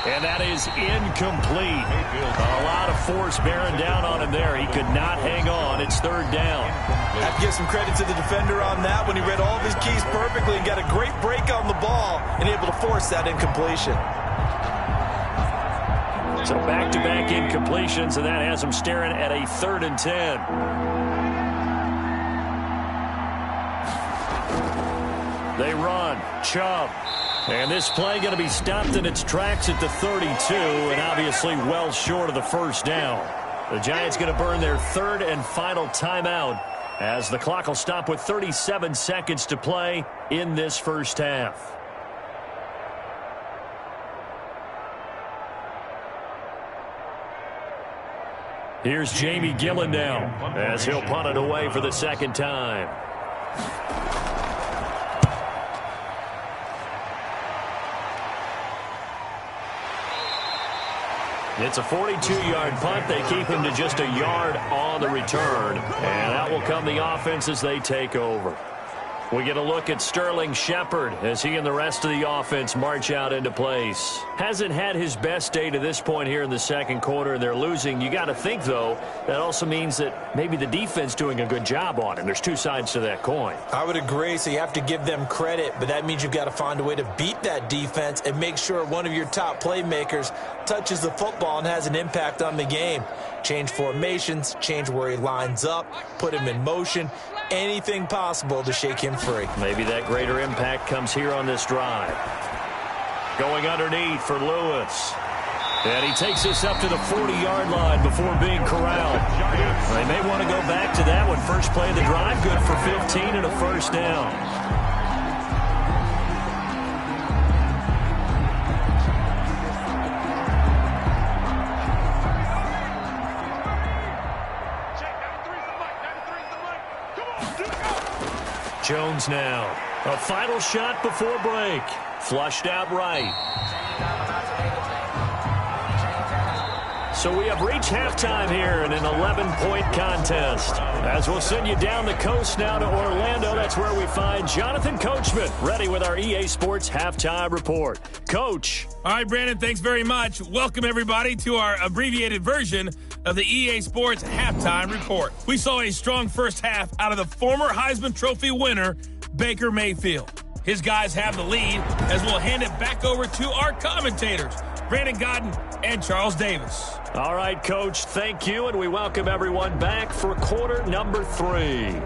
And that is incomplete. A lot of force bearing down on him there. He could not hang on. It's 3rd down. I have to give some credit to the defender on that when he read all of his keys perfectly and got a great break on the ball and able to force that incompletion. So back-to-back incompletions, and that has him staring at a 3rd and 10. They run. Chubb. And this play going to be stopped in its tracks at the 32, and obviously well short of the 1st down. The Giants going to burn their 3rd and final timeout as the clock will stop with 37 seconds to play in this first half. Here's Jamie Gillen now as he'll punt it away for the 2nd time. It's a 42-yard punt. They keep him to just a yard on the return. And out will come the offense as they take over. We get a look at Sterling Shepard as he and the rest of the offense march out into place. Hasn't had his best day to this point here in the second quarter, and they're losing. You got to think, though, that also means that maybe the defense doing a good job on him. There's two sides to that coin. I would agree, so you have to give them credit, but that means you've got to find a way to beat that defense and make sure one of your top playmakers touches the football and has an impact on the game. Change formations, change where he lines up, put him in motion, anything possible to shake him free. Maybe that greater impact comes here on this drive. Going underneath for Lewis. And he takes us up to the 40-yard line before being corralled. They may want to go back to that one. First play of the drive, good for 15 and a first down. Jones now. A final shot before break. Flushed out right. So we have reached halftime here in an 11-point contest. As we'll send you down the coast now to Orlando, that's where we find Jonathan Coachman, ready with our EA Sports Halftime Report. Coach. All right, Brandon, thanks very much. Welcome, everybody, to our abbreviated version of the EA Sports Halftime Report. We saw a strong first half out of the former Heisman Trophy winner, Baker Mayfield. His guys have the lead as we'll hand it back over to our commentators, Brandon Godden and Charles Davis. All right, Coach, thank you, and we welcome everyone back for quarter number 3.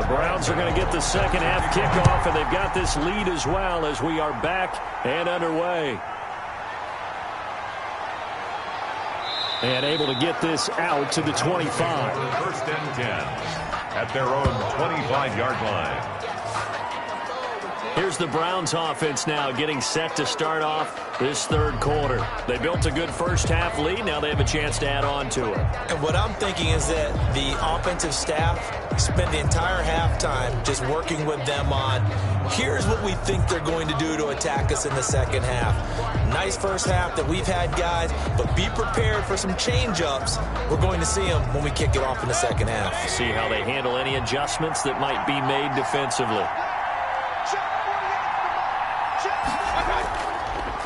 Browns are going to get the second half kickoff, and they've got this lead as well as we are back and underway. And able to get this out to the 25. First and 10 at their own 25-yard line. Here's the Browns offense now getting set to start off this third quarter. They built a good first half lead. Now they have a chance to add on to it. And what I'm thinking is that the offensive staff spend the entire halftime just working with them on, here's what we think they're going to do to attack us in the second half. Nice first half that we've had, guys, but be prepared for some change-ups. We're going to see them when we kick it off in the second half. See how they handle any adjustments that might be made defensively.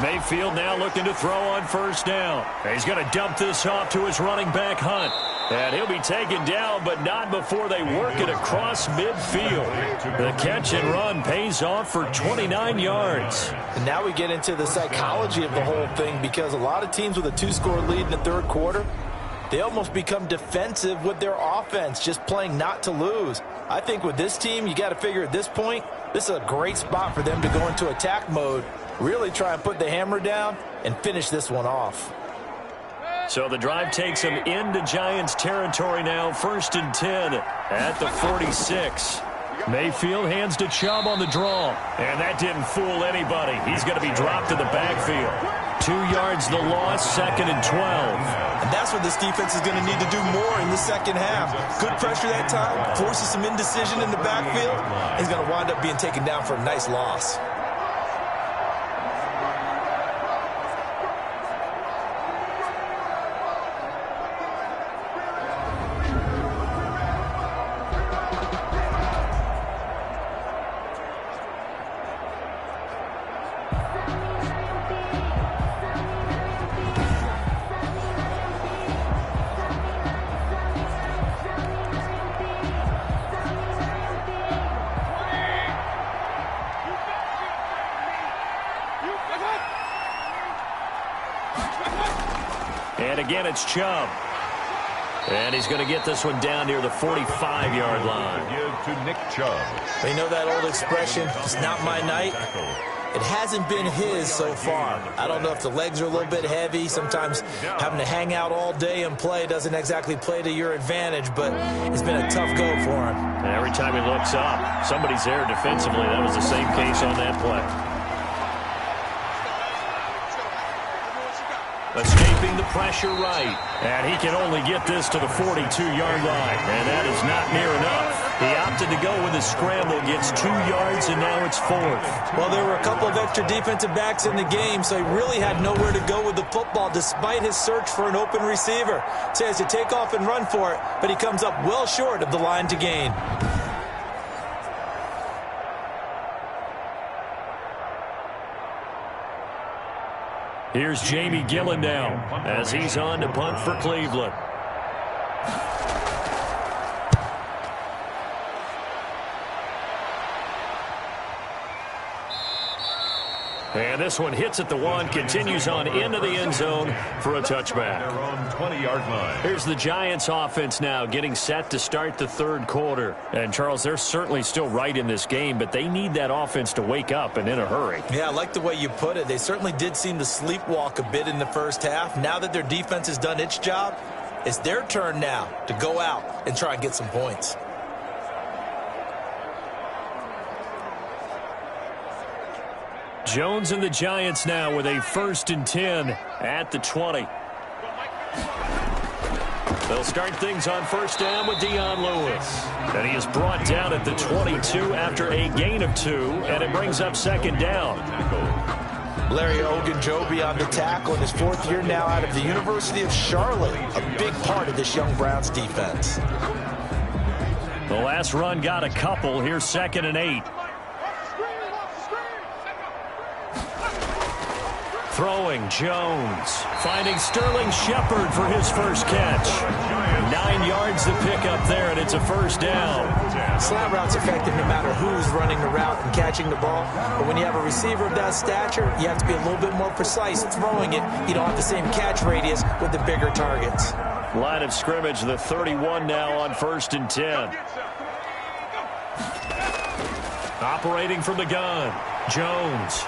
Mayfield now looking to throw on first down. He's going to dump this off to his running back, Hunt. And he'll be taken down, but not before they work it across midfield. The catch and run pays off for 29 yards. And now we get into the psychology of the whole thing, because a lot of teams with a 2-score lead in the third quarter, they almost become defensive with their offense, just playing not to lose. I think with this team, you got to figure at this point, this is a great spot for them to go into attack mode, really try and put the hammer down and finish this one off. So the drive takes them into Giants territory now, 1st and 10 at the 46. Mayfield hands to Chubb on the draw, and that didn't fool anybody. He's going to be dropped in the backfield. 2 yards the loss, 2nd and 12. And that's what this defense is going to need to do more in the second half. Good pressure that time, forces some indecision in the backfield. He's going to wind up being taken down for a nice loss. And again, it's Chubb. And he's going to get this one down near the 45-yard line. Give to Nick Chubb. You know that old expression, it's not my night. it hasn't been his so far. I don't know if the legs are a little bit heavy. Sometimes having to hang out all day and play doesn't exactly play to your advantage, but it's been a tough go for him. And every time he looks up, somebody's there defensively. That was the same case on that play. Escaping the pressure right. And he can only get this to the 42-yard line. And that is not near enough. He opted to go with a scramble, gets 2 yards, and now it's 4th. Well, there were a couple of extra defensive backs in the game, so he really had nowhere to go with the football despite his search for an open receiver. So he has to take off and run for it, but he comes up well short of the line to gain. Here's Jamie Gillen now as he's on to punt for Cleveland. And this one hits at the 1, continues on into the end zone for a touchback. 20-yard line. Here's the Giants offense now getting set to start the 3rd quarter. And, Charles, they're certainly still right in this game, but they need that offense to wake up and in a hurry. Yeah, I like the way you put it. They certainly did seem to sleepwalk a bit in the first half. Now that their defense has done its job, it's their turn now to go out and try and get some points. Jones and the Giants now with a 1st and 10 at the 20. They'll start things on 1st down with Dion Lewis. And he is brought down at the 22 after a gain of 2, and it brings up 2nd down. Larry Ogunjobi on the tackle in his 4th year now out of the University of Charlotte. A big part of this young Browns defense. The last run got a couple. Here's 2nd and 8. Throwing, Jones. Finding Sterling Shepard for his first catch. 9 yards to pick up there, and it's a 1st down. Slant route's effective no matter who's running the route and catching the ball. But when you have a receiver of that stature, you have to be a little bit more precise throwing it. You don't have the same catch radius with the bigger targets. Line of scrimmage, the 31 now on 1st and 10. Operating from the gun, Jones.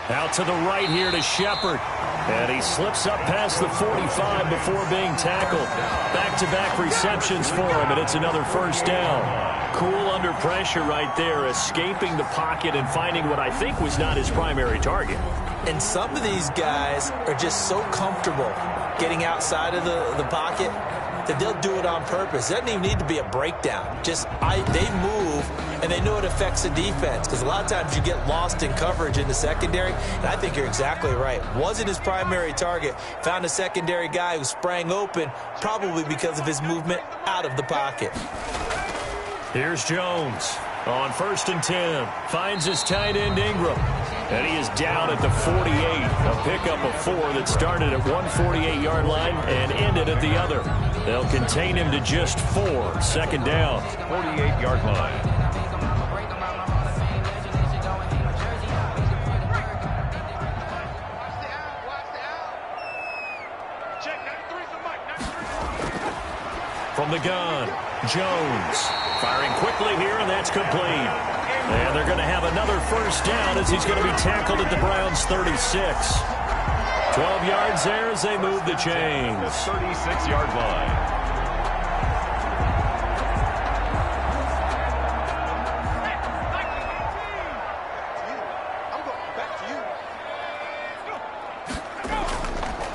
Out to the right here to Shepard. And he slips up past the 45 before being tackled. Back-to-back receptions for him, and it's another 1st down. Cool under pressure right there, escaping the pocket and finding what I think was not his primary target. And some of these guys are just so comfortable getting outside of the pocket that they'll do it on purpose. It doesn't even need to be a breakdown. They move, and they know it affects the defense, because a lot of times you get lost in coverage in the secondary, and I think you're exactly right. Wasn't his primary target. Found a secondary guy who sprang open, probably because of his movement out of the pocket. Here's Jones on 1st and 10. Finds his tight end Ingram. And he is down at the 48. A pickup of 4 that started at 148-yard line and ended at the other. They'll contain him to just 4. 2nd down. 48-yard line. From the gun, Jones. Firing quickly here, and that's complete. And they're going to have another 1st down as he's going to be tackled at the Browns' 36. 12 yards there as they move the chains. The 36-yard line.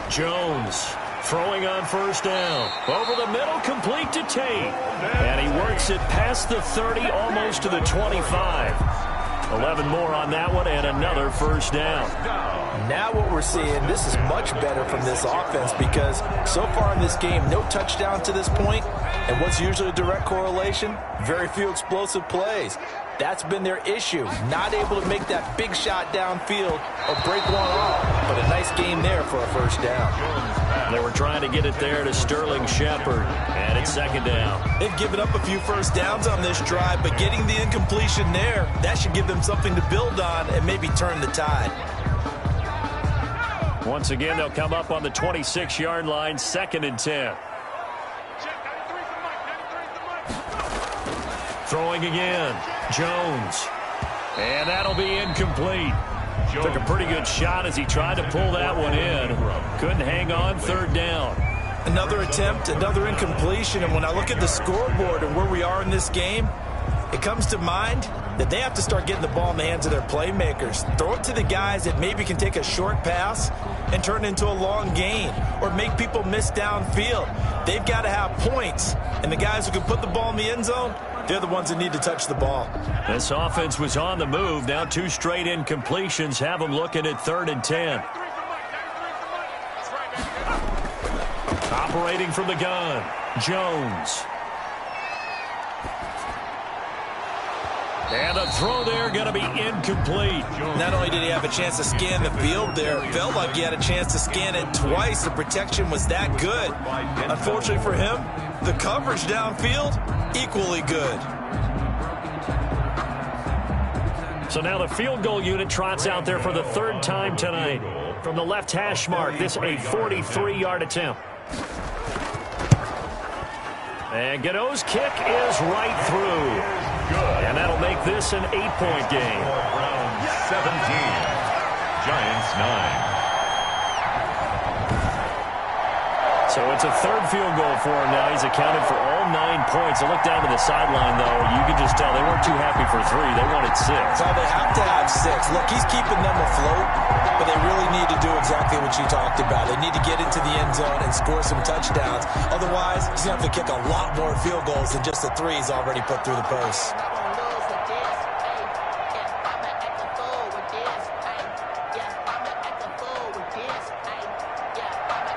Jones throwing on 1st down. Over the middle, complete to Tate. And he works it past the 30, almost to the 25. 11 more on that one, and another 1st down. Now what we're seeing, this is much better from this offense, because so far in this game, no touchdown to this point, and what's usually a direct correlation? Very few explosive plays. That's been their issue, not able to make that big shot downfield or break one off, but a nice game there for a 1st down. They were trying to get it there to Sterling Shepard, and it's 2nd down. They've given up a few 1st downs on this drive, but getting the incompletion there, that should give them something to build on and maybe turn the tide. Once again, they'll come up on the 26-yard line, 2nd and 10. Throwing again, Jones. And that'll be incomplete. Took a pretty good shot as he tried to pull that one in. Couldn't hang on, third down. Another attempt, another incompletion, and when I look at the scoreboard and where we are in this game, it comes to mind that they have to start getting the ball in the hands of their playmakers. Throw it to the guys that maybe can take a short pass and turn it into a long gain or make people miss downfield. They've got to have points, and the guys who can put the ball in the end zone, they're the ones that need to touch the ball. This offense was on the move. Now 2 straight incompletions have them looking at 3rd and 10. Operating from the gun, Jones. And a throw there going to be incomplete. Not only did he have a chance to scan the field there, it felt like he had a chance to scan it twice. The protection was that good. Unfortunately for him, the coverage downfield, equally good. So now the field goal unit trots out there for the 3rd time tonight. From the left hash mark, this a 43-yard attempt. And Godot's kick is right through. And that'll make this an 8-point game. Round 17. Giants 9. So it's a 3rd field goal for him now. He's accounted for all 9 points. I look down to the sideline, though. You can just tell they weren't too happy for 3. They wanted 6. So they have to have 6. Look, he's keeping them afloat, but they really need to do exactly what you talked about. They need to get into the end zone and score some touchdowns. Otherwise, he's going to have to kick a lot more field goals than just the 3 he's already put through the posts.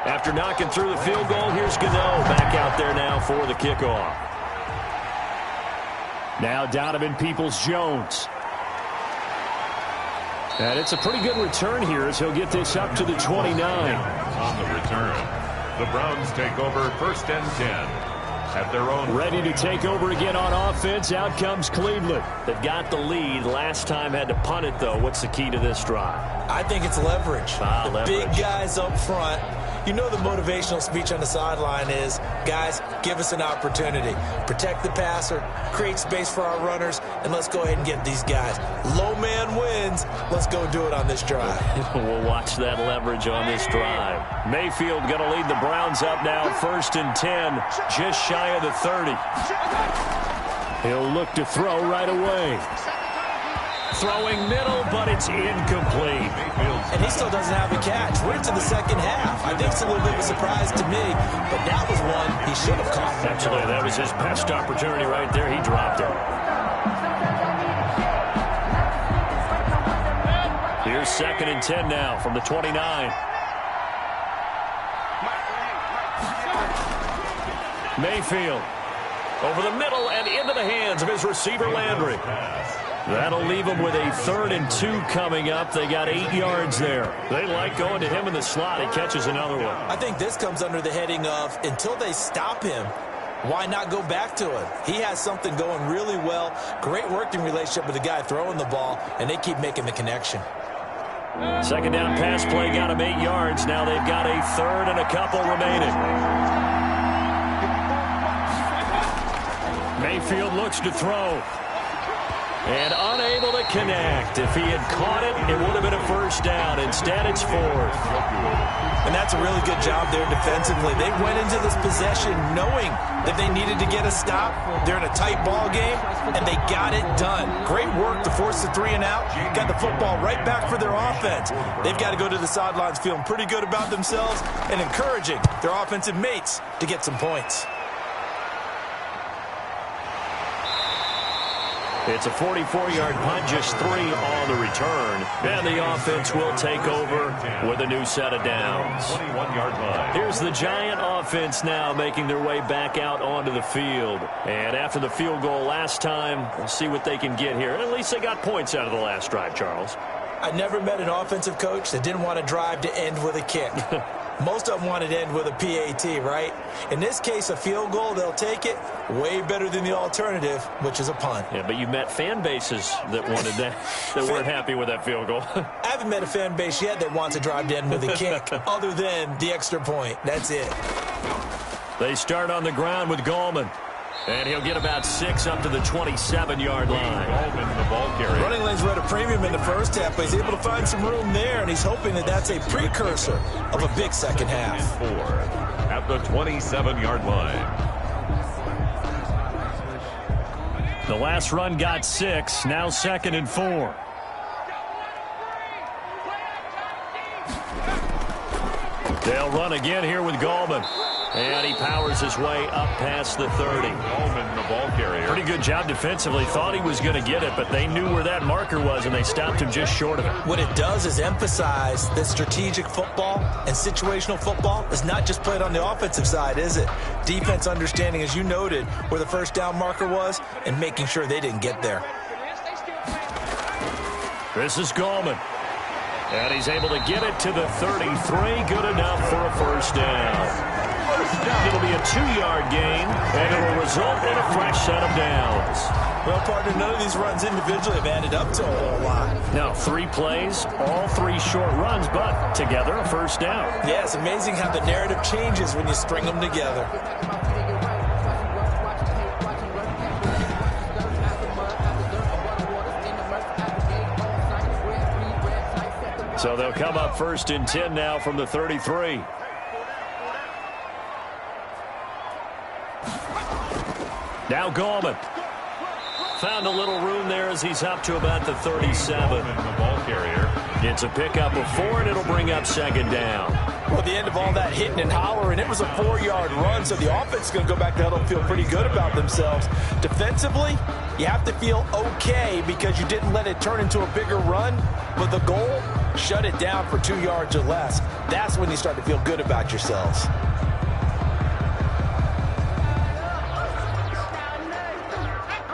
After knocking through the field goal, here's Godot back out there now for the kickoff. Now Donovan Peoples-Jones. And it's a pretty good return here as he'll get this up to the 29. On the return, the Browns take over 1st and 10. At their own. Ready to take over again on offense. Out comes Cleveland. They've got the lead. Last time had to punt it, though. What's the key to this drive? I think it's leverage. Leverage. Big guys up front. You know the motivational speech on the sideline is, guys, give us an opportunity. Protect the passer, create space for our runners, and let's go ahead and get these guys. Low man wins. Let's go do it on this drive. We'll watch that leverage on this drive. Mayfield going to lead the Browns up now, 1st and 10, just shy of the 30. He'll look to throw right away. Throwing middle, but it's incomplete. And he still doesn't have a catch. We're into the 2nd half. I think it's a little bit of a surprise to me, but that was one he should have caught. Absolutely. That was his best opportunity right there. He dropped it. Here's 2nd and 10 now from the 29. Mayfield over the middle and into the hands of his receiver Landry. That'll leave them with a 3rd and 2 coming up. They got 8 yards there. They like going to him in the slot. He catches another one. I think this comes under the heading of, until they stop him, why not go back to him? He has something going really well. Great working relationship with the guy throwing the ball, and they keep making the connection. 2nd down pass play got him 8 yards. Now they've got a 3rd and a couple remaining. Mayfield looks to throw. And unable to connect. If he had caught it, it would have been a 1st down. Instead, it's 4th. And that's a really good job there defensively. They went into this possession knowing that they needed to get a stop. They're in a tight ball game, and they got it done. Great work to force the 3 and out. Got the football right back for their offense. They've got to go to the sidelines feeling pretty good about themselves and encouraging their offensive mates to get some points. It's a 44-yard punt, just 3 on the return. And the offense will take over with a new set of downs. 21-yard line. Here's the Giant offense now making their way back out onto the field. And after the field goal last time, we'll see what they can get here. At least they got points out of the last drive, Charles. I never met an offensive coach that didn't want to drive to end with a kick. Most of them wanted to end with a PAT, right? In this case, a field goal, they'll take it. Way better than the alternative, which is a punt. Yeah, but you met fan bases that wanted that, that weren't happy with that field goal. I haven't met a fan base yet that wants to drive to end with a kick, other than the extra point. That's it. They start on the ground with Gallman. And he'll get about 6 up to the 27-yard line. Baldwin, the ball carrier. Running lanes were at a premium in the first half, but he's able to find some room there, and he's hoping that that's a precursor of a big second half. 4 at the 27-yard line. The last run got 6, now 2nd and 4. They'll run again here with Gallman. And he powers his way up past the 30. Baldwin, the ball carrier. Pretty good job defensively. Thought he was going to get it, but they knew where that marker was, and they stopped him just short of it. What it does is emphasize that strategic football and situational football is not just played on the offensive side, is it? Defense understanding, as you noted, where the first down marker was and making sure they didn't get there. This is Gallman. And he's able to get it to the 33. Good enough for a first down. It'll be a 2-yard gain, and it'll result in a fresh set of downs. Well, partner, none of these runs individually have added up to a whole lot. Now, 3 plays, all 3 short runs, but together a first down. Yeah, it's amazing how the narrative changes when you string them together. So they'll come up 1st and 10 now from the 33. Now Gallman. Found a little room there as he's up to about the 37. The ball carrier. It's a pickup of 4, and it'll bring up 2nd down. Well, at the end of all that hitting and hollering, it was a 4-yard run, so the offense is going to go back to huddle and feel pretty good about themselves. Defensively, you have to feel okay because you didn't let it turn into a bigger run, but the goal, shut it down for 2 yards or less. That's when you start to feel good about yourselves.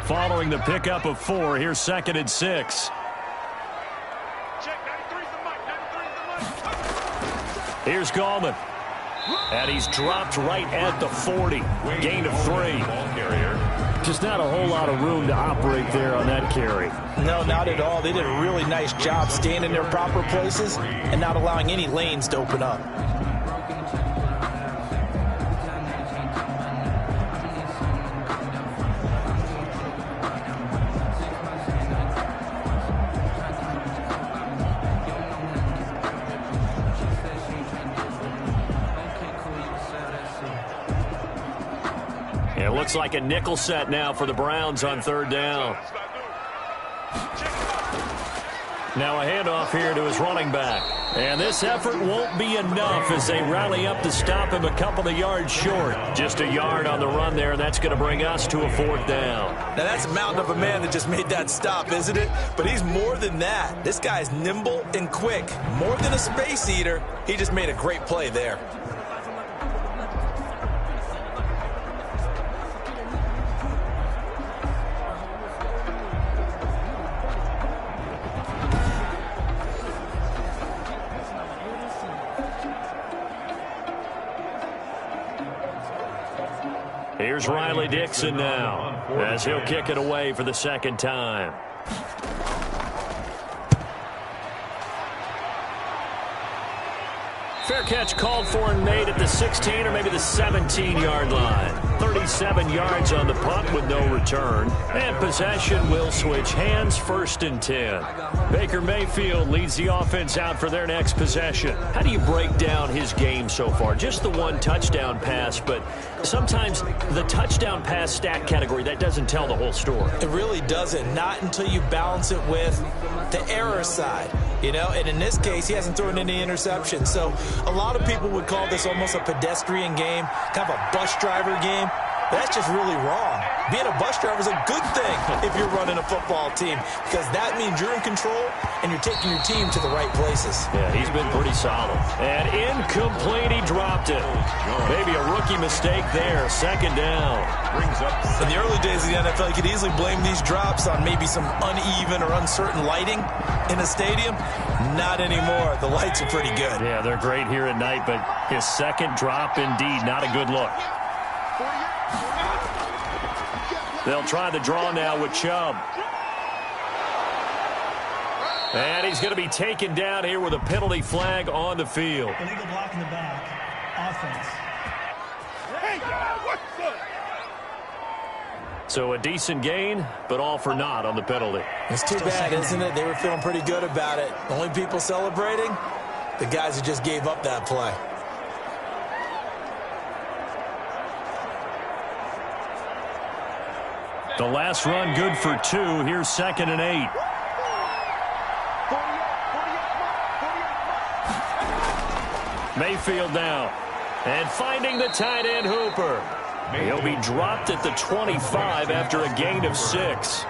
Following the pickup of 4, here's 2nd and 6. Here's Gallman. And he's dropped right at the 40. Gain of 3. Just not a whole lot of room to operate there on that carry. No, not at all. They did a really nice job staying in their proper places and not allowing any lanes to open up. It looks like a nickel set now for the Browns on 3rd down. Now a handoff here to his running back. And this effort won't be enough as they rally up to stop him a couple of yards short. Just a yard on the run there, and that's going to bring us to a 4th down. Now that's a mountain of a man that just made that stop, isn't it? But he's more than that. This guy's nimble and quick. More than a space eater. He just made a great play there. Here's Riley Dixon now as he'll kick it away for the 2nd time. Fair catch called for and made at the 16 or maybe the 17-yard line. 37 yards on the punt with no return. And possession will switch hands, 1st and 10. Baker Mayfield leads the offense out for their next possession. How do you break down his game so far? Just the 1 touchdown pass, but sometimes the touchdown pass stat category, that doesn't tell the whole story. It really doesn't. Not until you balance it with the error side. You know, and in this case, he hasn't thrown any interceptions. So a lot of people would call this almost a pedestrian game, kind of a bus driver game. That's just really wrong. Being a bus driver is a good thing if you're running a football team because that means you're in control and you're taking your team to the right places. Yeah, he's been pretty solid. And incomplete, he dropped it. Maybe a rookie mistake there. 2nd down. In the early days of the NFL, you could easily blame these drops on maybe some uneven or uncertain lighting in a stadium. Not anymore. The lights are pretty good. Yeah, they're great here at night, but his 2nd drop, indeed, not a good look. They'll try the draw now with Chubb. And he's going to be taken down here with a penalty flag on the field. Illegal block in the back. Offense. So a decent gain, but all for naught on the penalty. It's too bad, isn't it? They were feeling pretty good about it. The only people celebrating, the guys who just gave up that play. The last run good for 2. Here's 2nd and 8. Mayfield now. And finding the tight end Hooper. He'll be dropped at the 25 after a gain of 6.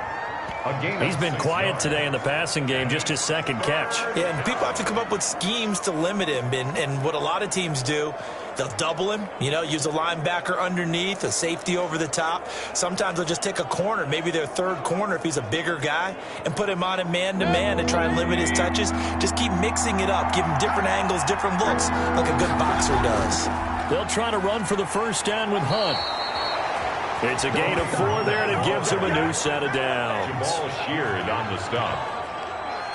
He's been quiet today in the passing game, just his 2nd catch. Yeah, and people have to come up with schemes to limit him. And what a lot of teams do, they'll double him, use a linebacker underneath, a safety over the top. Sometimes they'll just take a corner, maybe their 3rd corner if he's a bigger guy, and put him on a man-to-man to try and limit his touches. Just keep mixing it up, give him different angles, different looks, like a good boxer does. They'll try to run for the first down with Hunt. It's a gain of 4 there, and it gives him a new set of downs. Jamal sheared on the stop.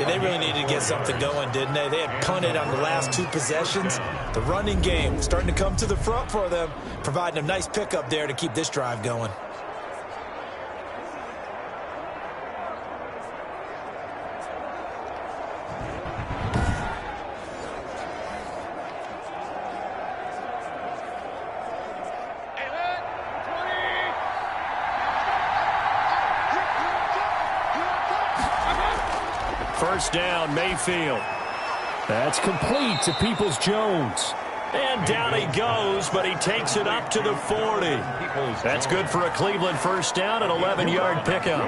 Yeah, they really needed to get something going, didn't they? They had punted on the last 2 possessions. The running game starting to come to the front for them, providing a nice pickup there to keep this drive going. First down, Mayfield. That's complete to Peoples-Jones. And down he goes, but he takes it up to the 40. That's good for a Cleveland first down, an 11-yard pickup.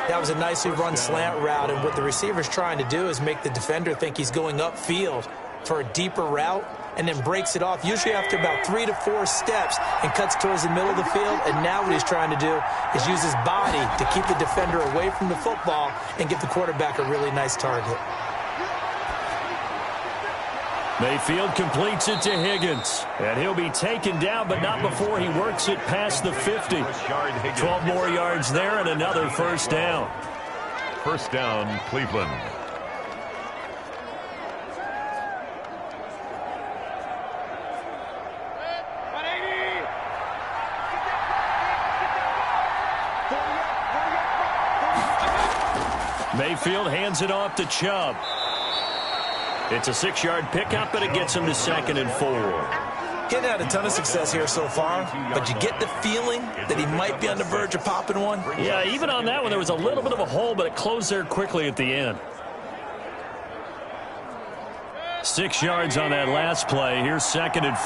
That was a nicely run slant route, and what the receiver's trying to do is make the defender think he's going upfield for a deeper route, and then breaks it off, usually after about 3 to 4 steps, and cuts towards the middle of the field. And now what he's trying to do is use his body to keep the defender away from the football and give the quarterback a really nice target. Mayfield completes it to Higgins. And he'll be taken down, but not before he works it past the 50. 12 more yards there and another first down. First down, Cleveland. Mayfield hands it off to Chubb. It's a 6-yard pickup, and it gets him to 2nd and 4. Getting had a ton of success here so far, but you get the feeling that he might be on the verge of popping one. Yeah, even on that one, there was a little bit of a hole, but it closed there quickly at the end. 6 yards on that last play. Here's 2nd and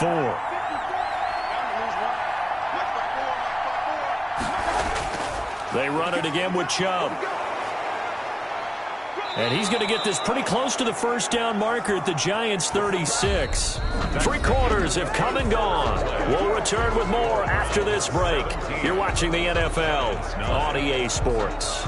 4. They run it again with Chubb. And he's going to get this pretty close to the first down marker at the Giants' 36. 3 quarters have come and gone. We'll return with more after this break. You're watching the NFL on EA Sports.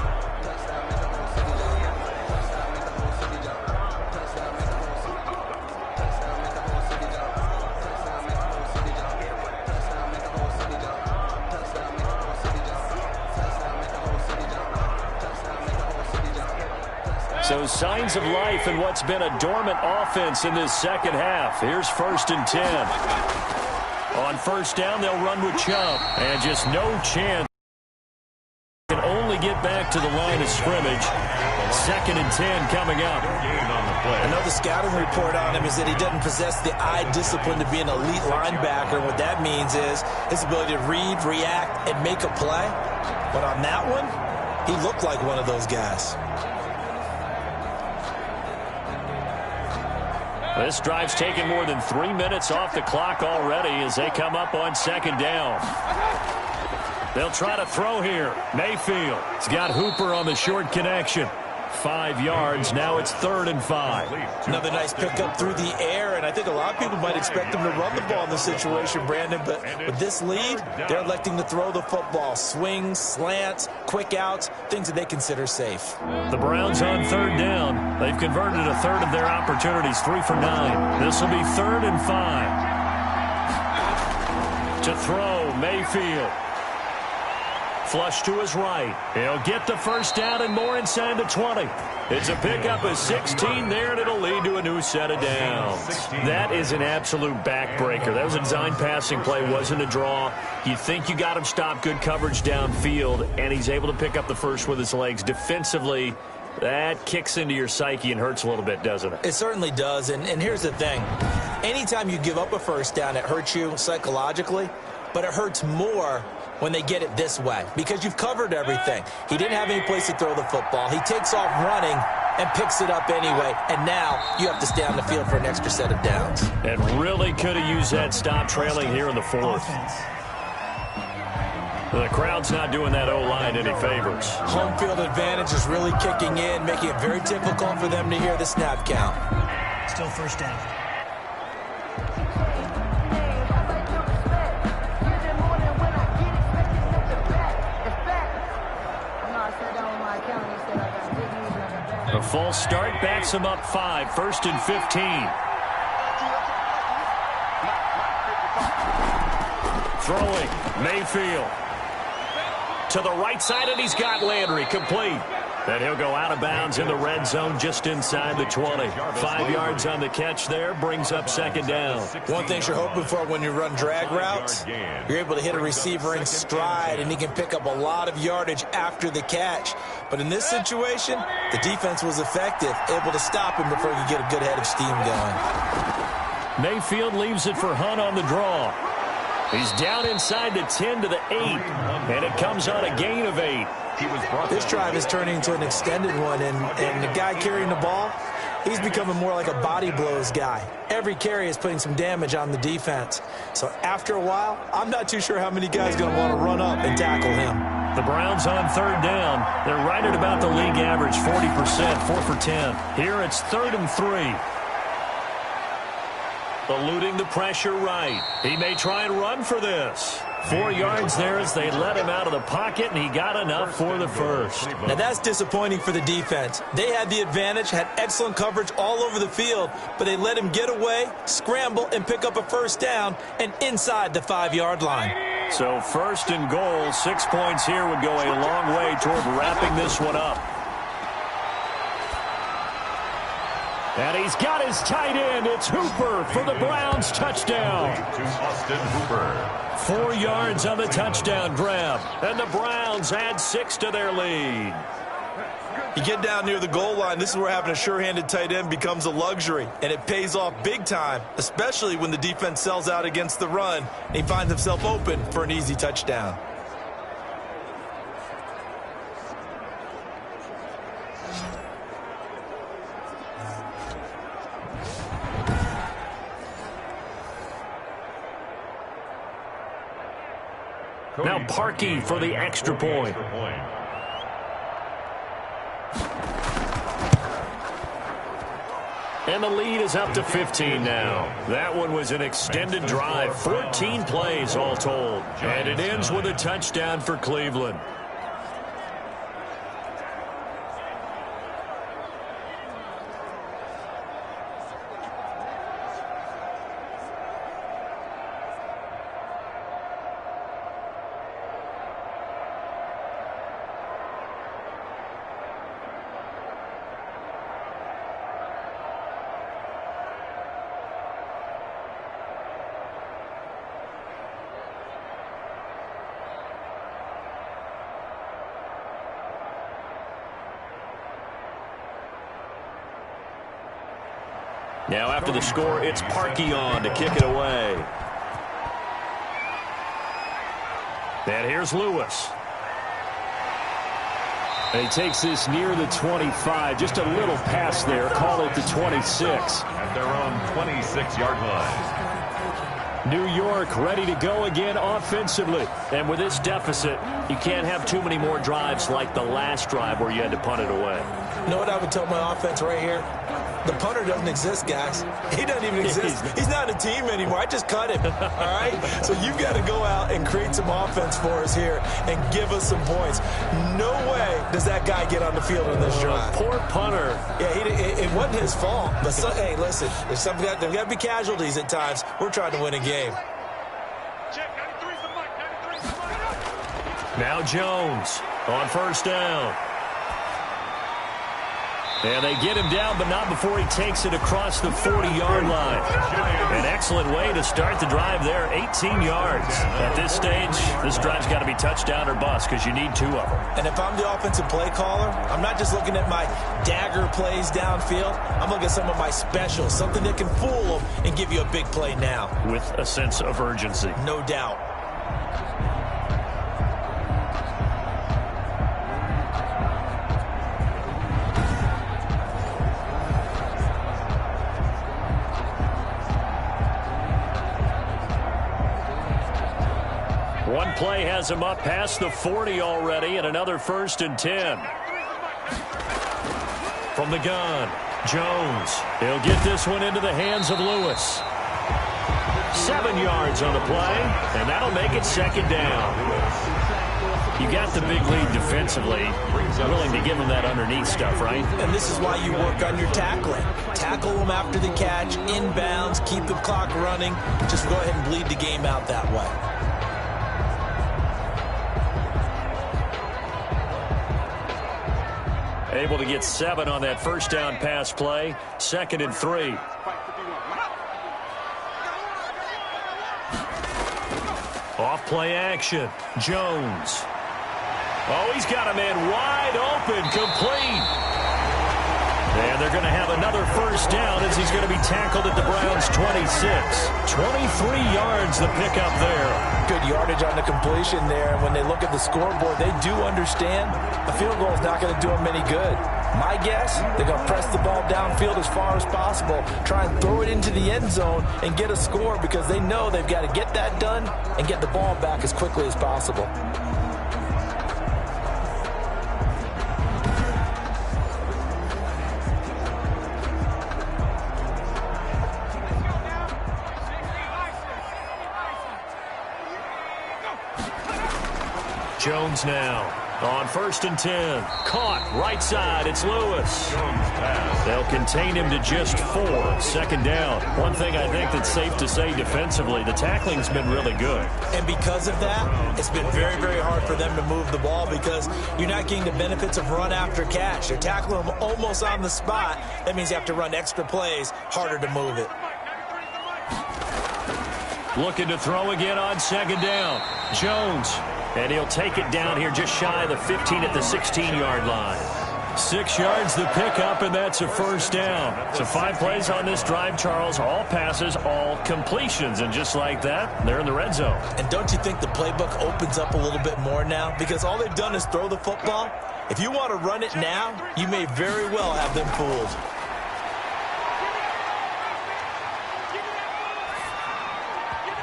So signs of life in what's been a dormant offense in this second half. Here's 1st and 10. On first down, they'll run with Chubb. And just no chance. Can only get back to the line of scrimmage. 2nd and 10 coming up. I know the scouting report on him is that he doesn't possess the eye discipline to be an elite linebacker. And what that means is his ability to read, react, and make a play. But on that one, he looked like one of those guys. This drive's taken more than 3 minutes off the clock already as they come up on 2nd down. They'll try to throw here. Mayfield. He's got Hooper on the short connection. 5 yards. Now it's 3rd and 5. Another nice pickup through the air, and I think a lot of people might expect him to run the ball in this situation, Brandon, but with this lead, they're electing to throw the football. Swings, slants, quick outs, things that they consider safe. The Browns on 3rd down. They've converted a third of their opportunities, 3 for 9. This will be 3rd and 5. To throw, Mayfield. Flush to his right. He'll get the first down and more inside the 20. It's a pickup of 16 there, and it'll lead to a new set of downs. That is an absolute backbreaker. That was a design passing play, wasn't a draw. You think you got him stopped, good coverage downfield, and he's able to pick up the first with his legs. Defensively, that kicks into your psyche and hurts a little bit, doesn't it? It certainly does, and here's the thing. Anytime you give up a first down, it hurts you psychologically, but it hurts more when they get it this way because you've covered everything. He didn't have any place to throw the football. He takes off running and picks it up anyway, and now you have to stay on the field for an extra set of downs. And really could have used that stop trailing here in the fourth. The crowd's not doing that O-line any favors. Home field advantage is really kicking in, making it very difficult for them to hear the snap count. Still first down. A false start backs him up 5, 1st and 15. Throwing, Mayfield. To the right side, and he's got Landry complete. And he'll go out of bounds in the red zone just inside the 20. 5 yards on the catch there, brings up second down. One thing you're hoping for when you run drag routes, you're able to hit a receiver in stride, and he can pick up a lot of yardage after the catch. But in this situation, the defense was effective, able to stop him before he could get a good head of steam going. Mayfield leaves it for Hunt on the draw. He's down inside the 10 to the 8, and it comes on a gain of 8. This drive is turning into an extended one, and the guy carrying the ball, he's becoming more like a body blows guy. Every carry is putting some damage on the defense. So after a while, I'm not too sure how many guys are going to want to run up and tackle him. The Browns on third down. They're right at about the league average, 40%, 4 for 10. Here it's 3rd and 3. Eluding the pressure right. He may try and run for this. 4 yards there as they let him out of the pocket, and he got enough for the first. Now that's disappointing for the defense. They had the advantage, had excellent coverage all over the field, but they let him get away, scramble, and pick up a first down, and inside the 5-yard line. So 1st and goal, 6 points here would go a long way toward wrapping this one up. And he's got his tight end. It's Hooper for the Browns touchdown. To Austin Hooper. 4 yards on the touchdown grab. And the Browns add 6 to their lead. You get down near the goal line, this is where having a sure-handed tight end becomes a luxury, and it pays off big time, especially when the defense sells out against the run, and he finds himself open for an easy touchdown. Now Parkey for the extra point. And the lead is up to 15 now. That one was an extended drive, 14 plays all told. And it ends with a touchdown for Cleveland. Now after the score, it's Parkey on to kick it away. And here's Lewis. And he takes this near the 25. Just a little pass there. Call it the 26. At their own 26-yard line. New York ready to go again offensively. And with this deficit, you can't have too many more drives like the last drive where you had to punt it away. You know what I would tell my offense right here? The punter doesn't exist, guys. He doesn't even exist. He's not a team anymore. I just cut him, all right? So you've got to go out and create some offense for us here and give us some points. No way does that guy get on the field in this drive. Poor punter. Yeah, it wasn't his fault. But, hey, listen, there's got to be casualties at times. We're trying to win a game. Check, 93's the mic, 93's the mic. Now Jones on first down. And they get him down, but not before he takes it across the 40-yard line. An excellent way to start the drive there, 18 yards. At this stage, this drive's got to be touchdown or bust because you need 2 of them. And if I'm the offensive play caller, I'm not just looking at my dagger plays downfield. I'm looking at some of my specials, something that can fool them and give you a big play now. With a sense of urgency. No doubt. One play has him up past the 40 already, and another 1st and 10. From the gun, Jones. He'll get this one into the hands of Lewis. 7 yards on the play, and that'll make it 2nd down. You got the big lead defensively. Willing to give them that underneath stuff, right? And this is why you work on your tackling. Tackle them after the catch, inbounds, keep the clock running. Just go ahead and bleed the game out that way. Able to get 7 on that first down pass play. 2nd and 3. Off play action. Jones. Oh, he's got a man wide open, complete. And they're going to have another first down as he's going to be tackled at the Browns' 26. 23 yards the pickup there. Good yardage on the completion there. And when they look at the scoreboard, they do understand a field goal is not going to do them any good. My guess, they're going to press the ball downfield as far as possible, try and throw it into the end zone and get a score because they know they've got to get that done and get the ball back as quickly as possible. Jones now on 1st and 10. Caught right side. It's Lewis. They'll contain him to just 4. 2nd down. One thing I think that's safe to say defensively, the tackling's been really good. And because of that, it's been very, very hard for them to move the ball because you're not getting the benefits of run after catch. They're tackling them almost on the spot. That means you have to run extra plays, harder to move it. Looking to throw again on 2nd down. Jones. And he'll take it down here just shy of the 15 at the 16-yard line. 6 yards the pickup, and that's a first down. So 5 plays on this drive, Charles. All passes, all completions. And just like that, they're in the red zone. And don't you think the playbook opens up a little bit more now? Because all they've done is throw the football. If you want to run it now, you may very well have them fooled.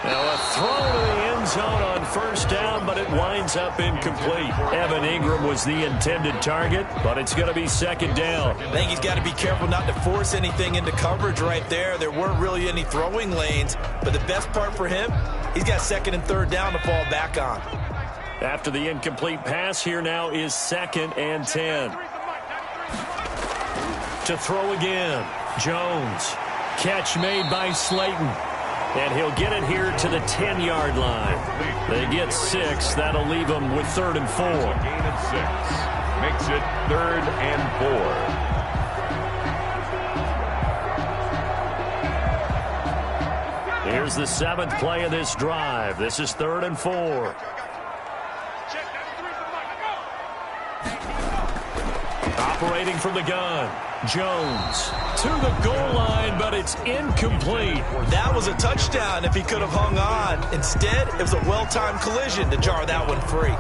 Now a throw to the end zone on first down, but it winds up incomplete. Evan Ingram was the intended target, but it's going to be 2nd down. I think he's got to be careful not to force anything into coverage right there. There weren't really any throwing lanes, but the best part for him, he's got 2nd and 3rd down to fall back on. After the incomplete pass, here now is 2nd and 10. To throw again, Jones. Catch made by Slayton. And he'll get it here to the 10-yard line. They get 6. That'll leave them with 3rd and 4. Gain of 6. Makes it 3rd and 4. Here's the 7th play of this drive. This is 3rd and 4. Operating from the gun. Jones to the goal line, but it's incomplete. That was a touchdown if he could have hung on. Instead, it was a well-timed collision to jar that one free.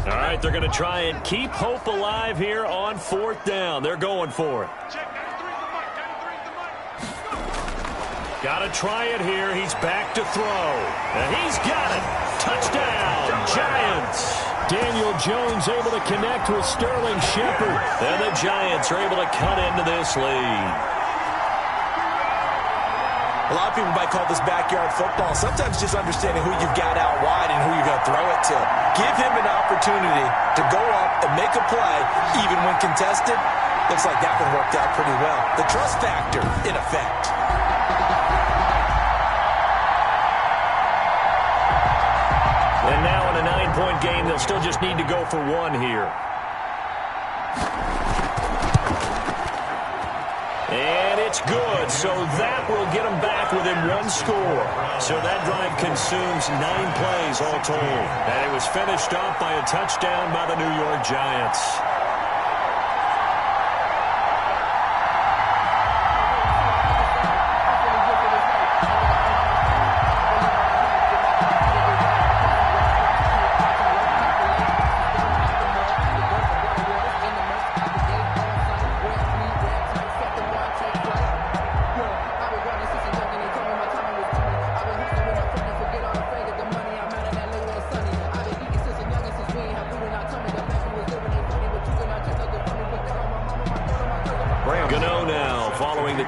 All right, they're going to try and keep hope alive here on 4th down. They're going for it. Got to try it here. He's back to throw. And he's got it. Touchdown, Giants. Daniel Jones able to connect with Sterling Shepard. And the Giants are able to cut into this lead. A lot of people might call this backyard football. Sometimes just understanding who you've got out wide and who you're going to throw it to. Give him an opportunity to go up and make a play, even when contested. Looks like that one worked out pretty well. The trust factor in effect. still just need to go for one here. And it's good, so that will get them back within one score. So that drive consumes 9 plays all told. And it was finished off by a touchdown by the New York Giants.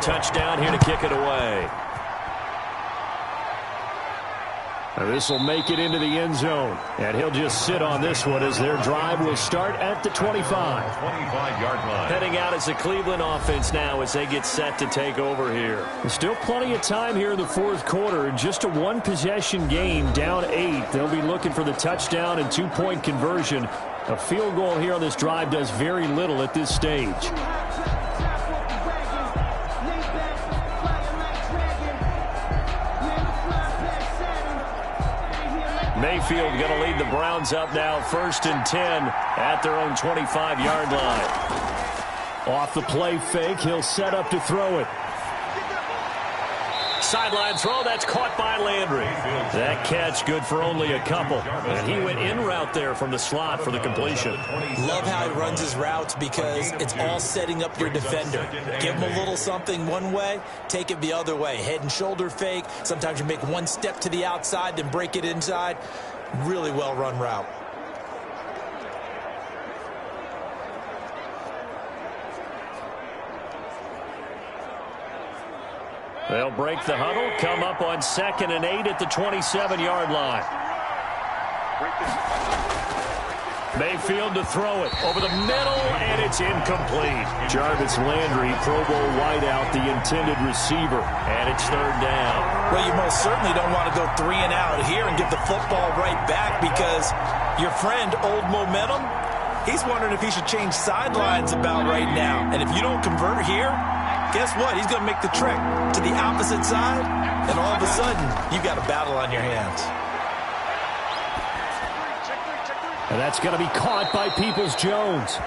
Touchdown here to kick it away. Now this will make it into the end zone. And he'll just sit on this one as their drive will start at the 25. 25-yard line. Heading out as the Cleveland offense now as they get set to take over here. There's still plenty of time here in the fourth quarter. Just a one-possession game, down 8. They'll be looking for the touchdown and 2-point conversion. A field goal here on this drive does very little at this stage. Mayfield going to lead the Browns up now 1st and 10 at their own 25-yard line. Off the play fake, he'll set up to throw it. Sideline throw, that's caught by Landry. That catch good for only a couple. And he went in route there from the slot for the completion. Love how he runs his routes because it's all setting up your defender. Give him a little something one way, take it the other way. Head and shoulder fake. Sometimes you make one step to the outside, then break it inside. Really well run route. They'll break the huddle, come up on 2nd and 8 at the 27-yard line. Mayfield to throw it over the middle, and it's incomplete. Jarvis Landry, Pro Bowl wideout, the intended receiver. And it's 3rd down. Well, you most certainly don't want to go 3 and out here and get the football right back because your friend, Old Momentum, he's wondering if he should change sidelines about right now. And if you don't convert here, guess what? He's going to make the trek to the opposite side, and all of a sudden, you've got a battle on your hands. And that's going to be caught by Peoples-Jones.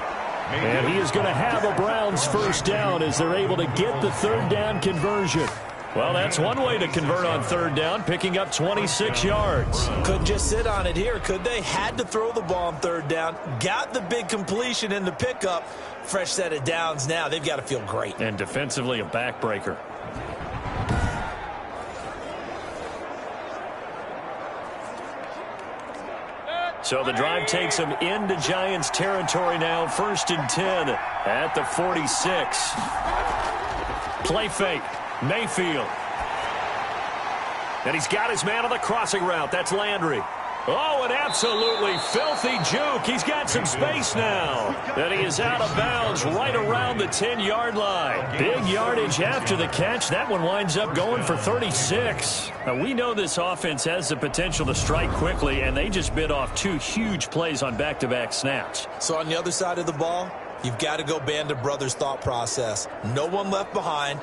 And he is going to have a Browns 1st down as they're able to get the 3rd down conversion. Well, that's one way to convert on 3rd down, picking up 26 yards. Couldn't just sit on it here, could they? Had to throw the ball on 3rd down. Got the big completion in the pickup. Fresh set of downs now. They've got to feel great. And defensively, a backbreaker. So the drive takes them into Giants territory now. 1st and 10 at the 46. Play fake. Mayfield. And he's got his man on the crossing route. That's Landry. Oh, an absolutely filthy juke. He's got some space now. And he is out of bounds right around the 10-yard line. Big yardage after the catch. That one winds up going for 36. Now, we know this offense has the potential to strike quickly, and they just bit off 2 huge plays on back-to-back snaps. So on the other side of the ball, you've got to go Band of Brothers thought process. No one left behind.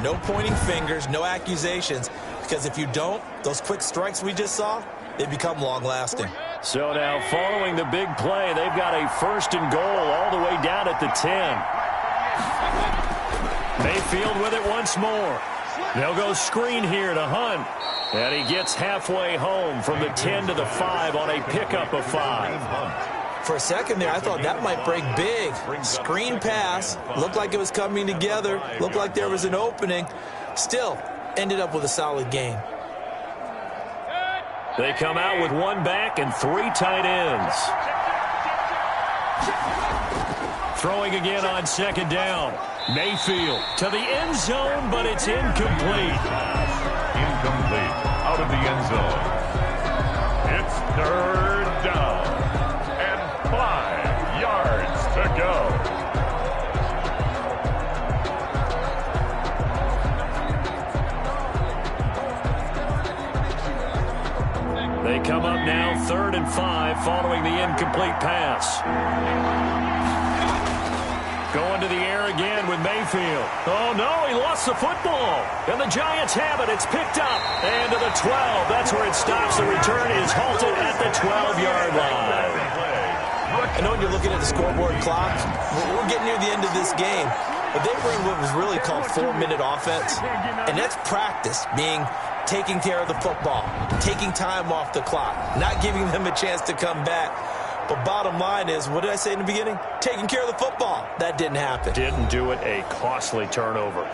No pointing fingers, no accusations. Because if you don't, those quick strikes we just saw, they become long-lasting. So now following the big play, they've got a 1st and goal all the way down at the 10. Mayfield with it once more. They'll go screen here to Hunt. And he gets halfway home from the 10 to the 5 on a pickup of 5. For a second there, I thought that might break big. Screen pass. Looked like it was coming together. Looked like there was an opening. Still, ended up with a solid game. They come out with 1 back and 3 tight ends. Throwing again on 2nd down. Mayfield to the end zone, but it's incomplete. Incomplete. Out of the end zone. It's 3rd down. And 5 yards to go. They come up now 3rd and 5 following the incomplete pass. Going to the air again with Mayfield. Oh, no, he lost the football. And the Giants have it. It's picked up. And to the 12. That's where it stops. The return is halted at the 12-yard line. I know when you're looking at the scoreboard clock, we're getting near the end of this game. But they bring what was really called 4-minute offense. And that's practice, being taking care of the football, taking time off the clock, not giving them a chance to come back. But bottom line is, what did I say in the beginning? Taking care of the football. That didn't happen. Didn't do it. A costly turnover.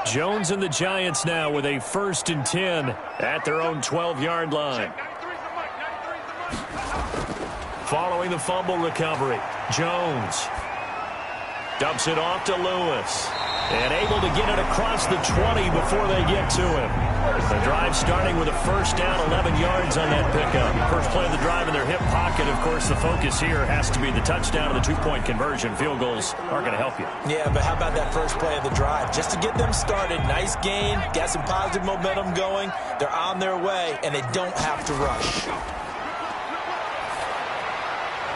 Jones and the Giants now with a 1st and 10 at their own 12-yard line. Following the fumble recovery, Jones dumps it off to Lewis. And able to get it across the 20 before they get to him. The drive starting with a 1st down, 11 yards on that pickup. First play of the drive in their hip pocket. Of course, the focus here has to be the touchdown and the 2-point conversion. Field goals aren't going to help you. Yeah, but how about that first play of the drive? Just to get them started, nice gain, got some positive momentum going. They're on their way, and they don't have to rush.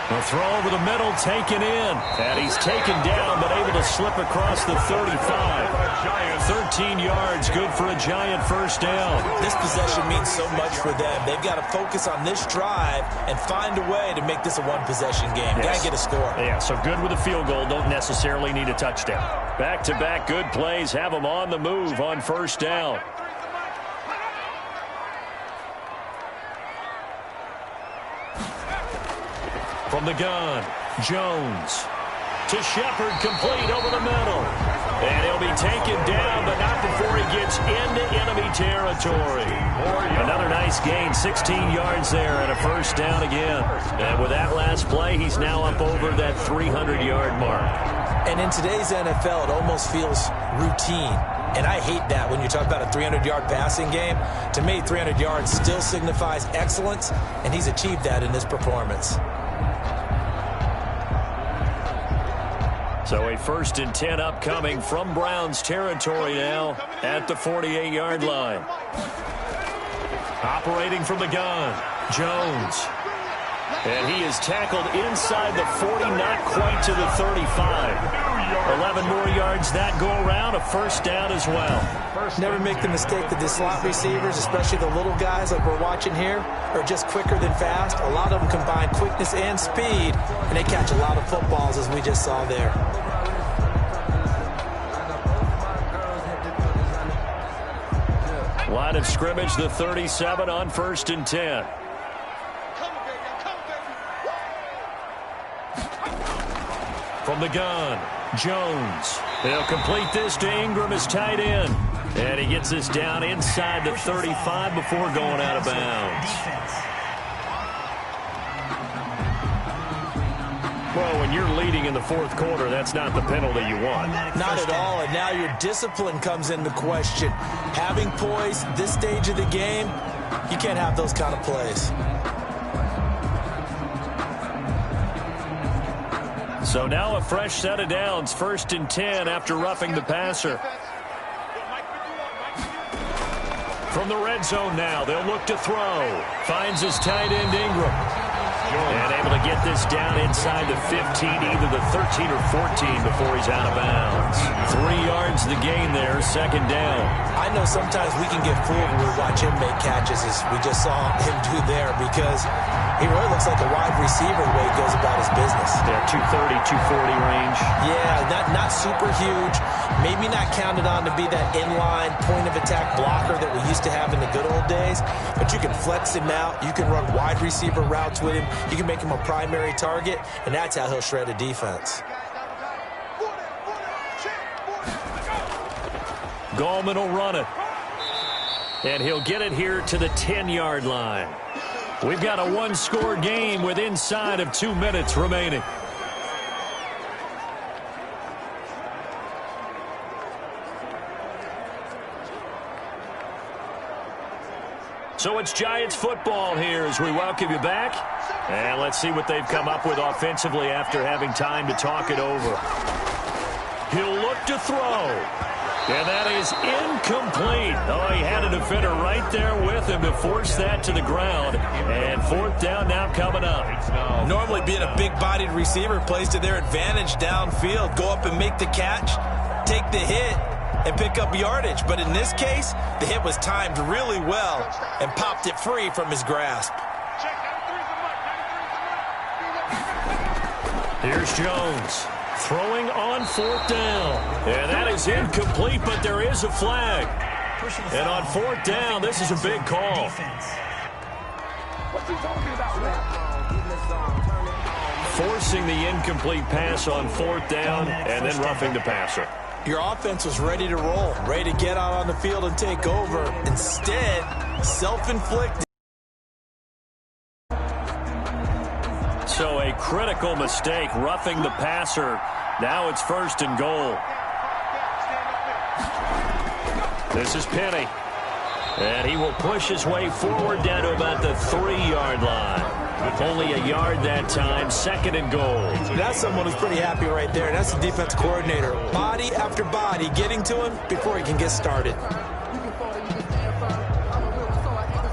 A throw over the middle, taken in. And he's taken down, but able to slip across the 35. 13 yards, good for a Giant 1st down. This possession means so much for them. They've got to focus on this drive and find a way to make this a one-possession game. Yes. Got to get a score. Yeah, so good with a field goal. Don't necessarily need a touchdown. Back-to-back good plays have them on the move on 1st down. From the gun, Jones to Shepard, complete over the middle. And he'll be taken down, but not before he gets into enemy territory. Another nice gain, 16 yards there and a 1st down again. And with that last play, he's now up over that 300-yard mark. And in today's NFL, it almost feels routine. And I hate that when you talk about a 300-yard passing game. To me, 300 yards still signifies excellence, and he's achieved that in this performance. So a 1st and 10 upcoming from Browns territory now at the 48-yard line. Operating from the gun, Jones. And he is tackled inside the 40, not quite to the 35. 11 more yards that go around, a 1st down as well. Never make the mistake that the slot receivers, especially the little guys like we're watching here, are just quicker than fast. A lot of them combine quickness and speed, and they catch a lot of footballs, as we just saw there. Line of scrimmage, the 37 on 1st and 10. From the gun, Jones. They'll complete this to Ingram as tight end. And he gets this down inside the 35 before going out of bounds. Well, when you're leading in the 4th quarter, that's not the penalty you want. Not at all, and now your discipline comes into question. Having poise this stage of the game, you can't have those kind of plays. So now a fresh set of downs, 1st and 10 after roughing the passer. From the red zone now, they'll look to throw. Finds his tight end Ingram. And able to get this down inside the 15, either the 13 or 14 before he's out of bounds. 3 yards the gain there, 2nd down. I know sometimes we can get fooled when we watch him make catches, as we just saw him do there, because he really looks like a wide receiver the way he goes about his business. Yeah, 230, 240 range. Yeah, not super huge. Maybe not counted on to be that inline point-of-attack blocker that we used to have in the good old days, but you can flex him out. You can run wide receiver routes with him. You can make him a primary target, and that's how he'll shred a defense. Gallman will run it. And he'll get it here to the 10-yard line. We've got a one-score game with inside of 2 minutes remaining. So it's Giants football here as we welcome you back. And let's see what they've come up with offensively after having time to talk it over. He'll look to throw. And that is incomplete. Oh, he had a defender right there with him to force that to the ground. And fourth down now coming up. Normally being a big-bodied receiver plays to their advantage downfield. Go up and make the catch, take the hit, and pick up yardage. But in this case, the hit was timed really well and popped it free from his grasp. Here's Jones. Throwing on fourth down. And that is incomplete, but there is a flag. And on fourth down, this is a big call. Forcing the incomplete pass on fourth down and then roughing the passer. Your offense was ready to roll, ready to get out on the field and take over. Instead, self-inflicted. So a critical mistake, roughing the passer. Now it's first and goal. This is Penny. And he will push his way forward down to about the 3-yard line. Only a yard that time, second and goal. That's someone who's pretty happy right there. That's the defense coordinator. Body after body getting to him before he can get started.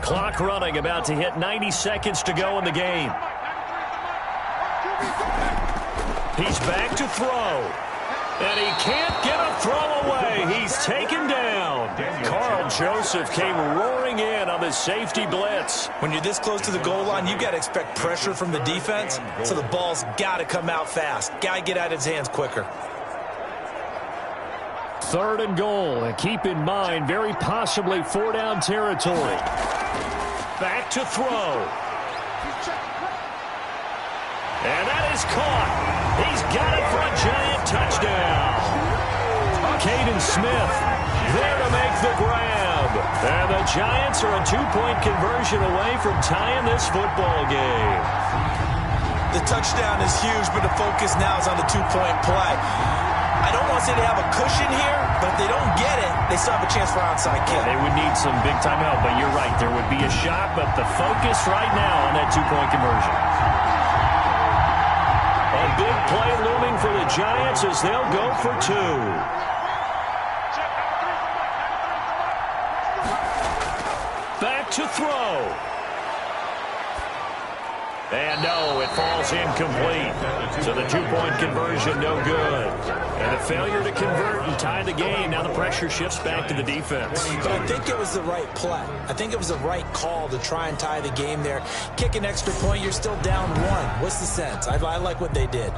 Clock running, about to hit 90 seconds to go in the game. He's back to throw. And he can't get a throw away. He's taken down. Carl Joseph came roaring in on the safety blitz. When you're this close to the goal line, you got to expect pressure from the defense. So the ball's got to come out fast. Got to get out of his hands quicker. Third and goal. And keep in mind, very possibly 4-down territory. Back to throw. And that is caught. He's got it for a Giant touchdown. Caden Smith there to make the grab. And the Giants are a 2-point conversion away from tying this football game. The touchdown is huge, but the focus now is on the 2-point play. I don't want to say they have a cushion here, but if they don't get it, they still have a chance for onside kick. They would need some big-time help, but you're right. There would be a shot, but the focus right now on that 2-point conversion. A big play looming for the Giants as they'll go for 2. Back to throw. And no, it falls incomplete. So the 2-point conversion, no good. And a failure to convert and tie the game. Now the pressure shifts back to the defense. But I think it was the right play. I think it was the right call to try and tie the game there. Kick an extra point, you're still down 1. What's the sense? I like what they did.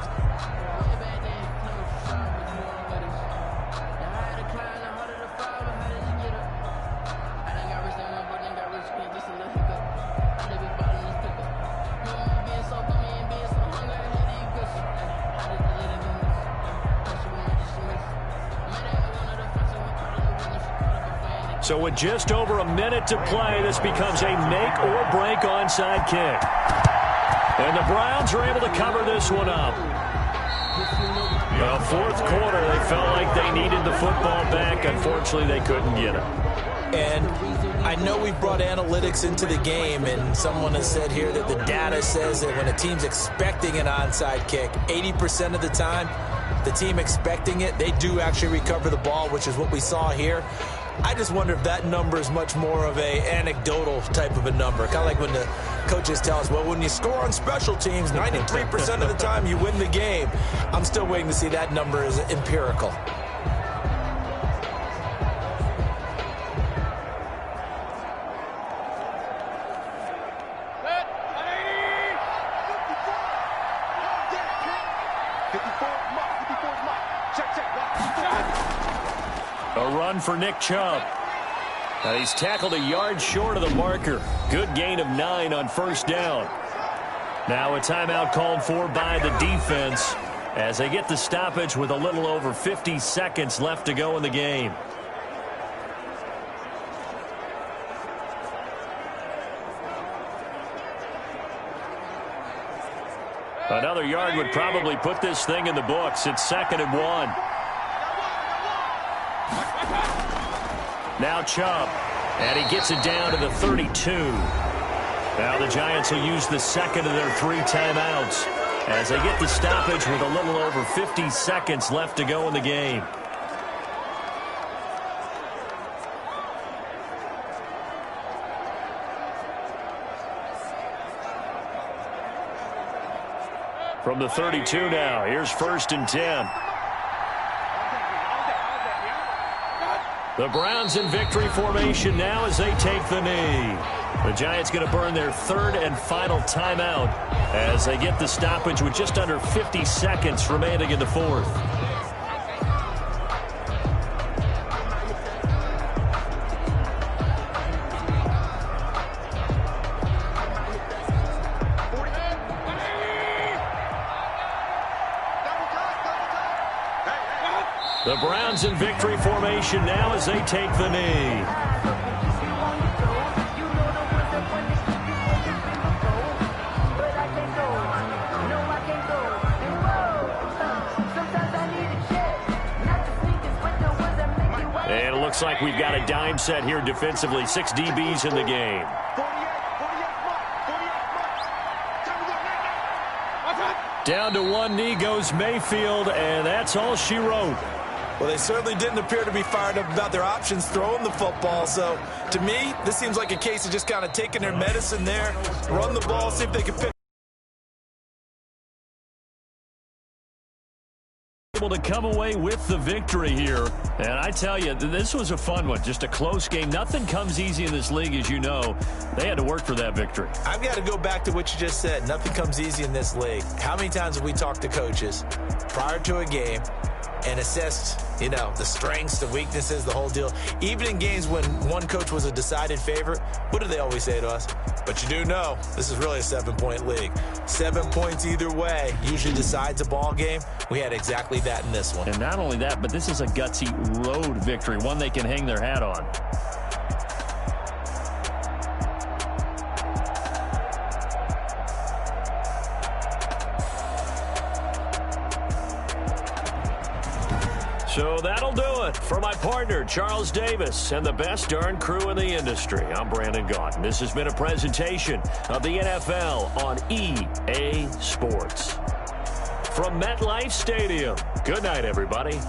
So with just over a minute to play, this becomes a make-or-break onside kick. And the Browns are able to cover this one up. Well, fourth quarter, they felt like they needed the football back. Unfortunately, they couldn't get it. And I know we brought analytics into the game, and someone has said here that the data says that when a team's expecting an onside kick, 80% of the time, the team expecting it, they do actually recover the ball, which is what we saw here. I just wonder if that number is much more of a anecdotal type of a number. Kind of like when the coaches tell us, well, when you score on special teams, 93% of the time you win the game. I'm still waiting to see that number is empirical. A run for Nick Chubb. He's tackled a yard short of the marker. Good gain of 9 on first down. Now a timeout called for by the defense as they get the stoppage with a little over 50 seconds left to go in the game. Another yard would probably put this thing in the books. It's 2nd and 1. Now Chubb And he gets it down to the 32. Now the Giants will use the second of their 3 timeouts as they get the stoppage with a little over 50 seconds left to go in the game. From the 32 now, here's 1st and 10. The Browns in victory formation now as they take the knee. The Giants going to burn their 3rd and final timeout as they get the stoppage with just under 50 seconds remaining in the 4th. The Browns in victory formation now as they take the knee. And it looks like we've got a dime set here defensively. 6 DBs in the game. Down to 1 knee goes Mayfield, and that's all she wrote. Well, they certainly didn't appear to be fired up about their options throwing the football. So, to me, this seems like a case of just kind of taking their medicine there, run the ball, see if they can pick. Able to come away with the victory here. And I tell you, this was a fun one. Just a close game. Nothing comes easy in this league, as you know. They had to work for that victory. I've got to go back to what you just said. Nothing comes easy in this league. How many times have we talked to coaches prior to a game and assessed, you know, the strengths, the weaknesses, the whole deal? Even in games when one coach was a decided favorite, what do they always say to us? But you do know this is really a 7-point league. 7 points either way usually decides a ball game. We had exactly that in this one. And not only that, but this is a gutsy road victory, one they can hang their hat on. So that'll do it for my partner, Charles Davis, and the best darn crew in the industry. I'm Brandon Gaudin. This has been a presentation of the NFL on EA Sports. From MetLife Stadium, good night, everybody.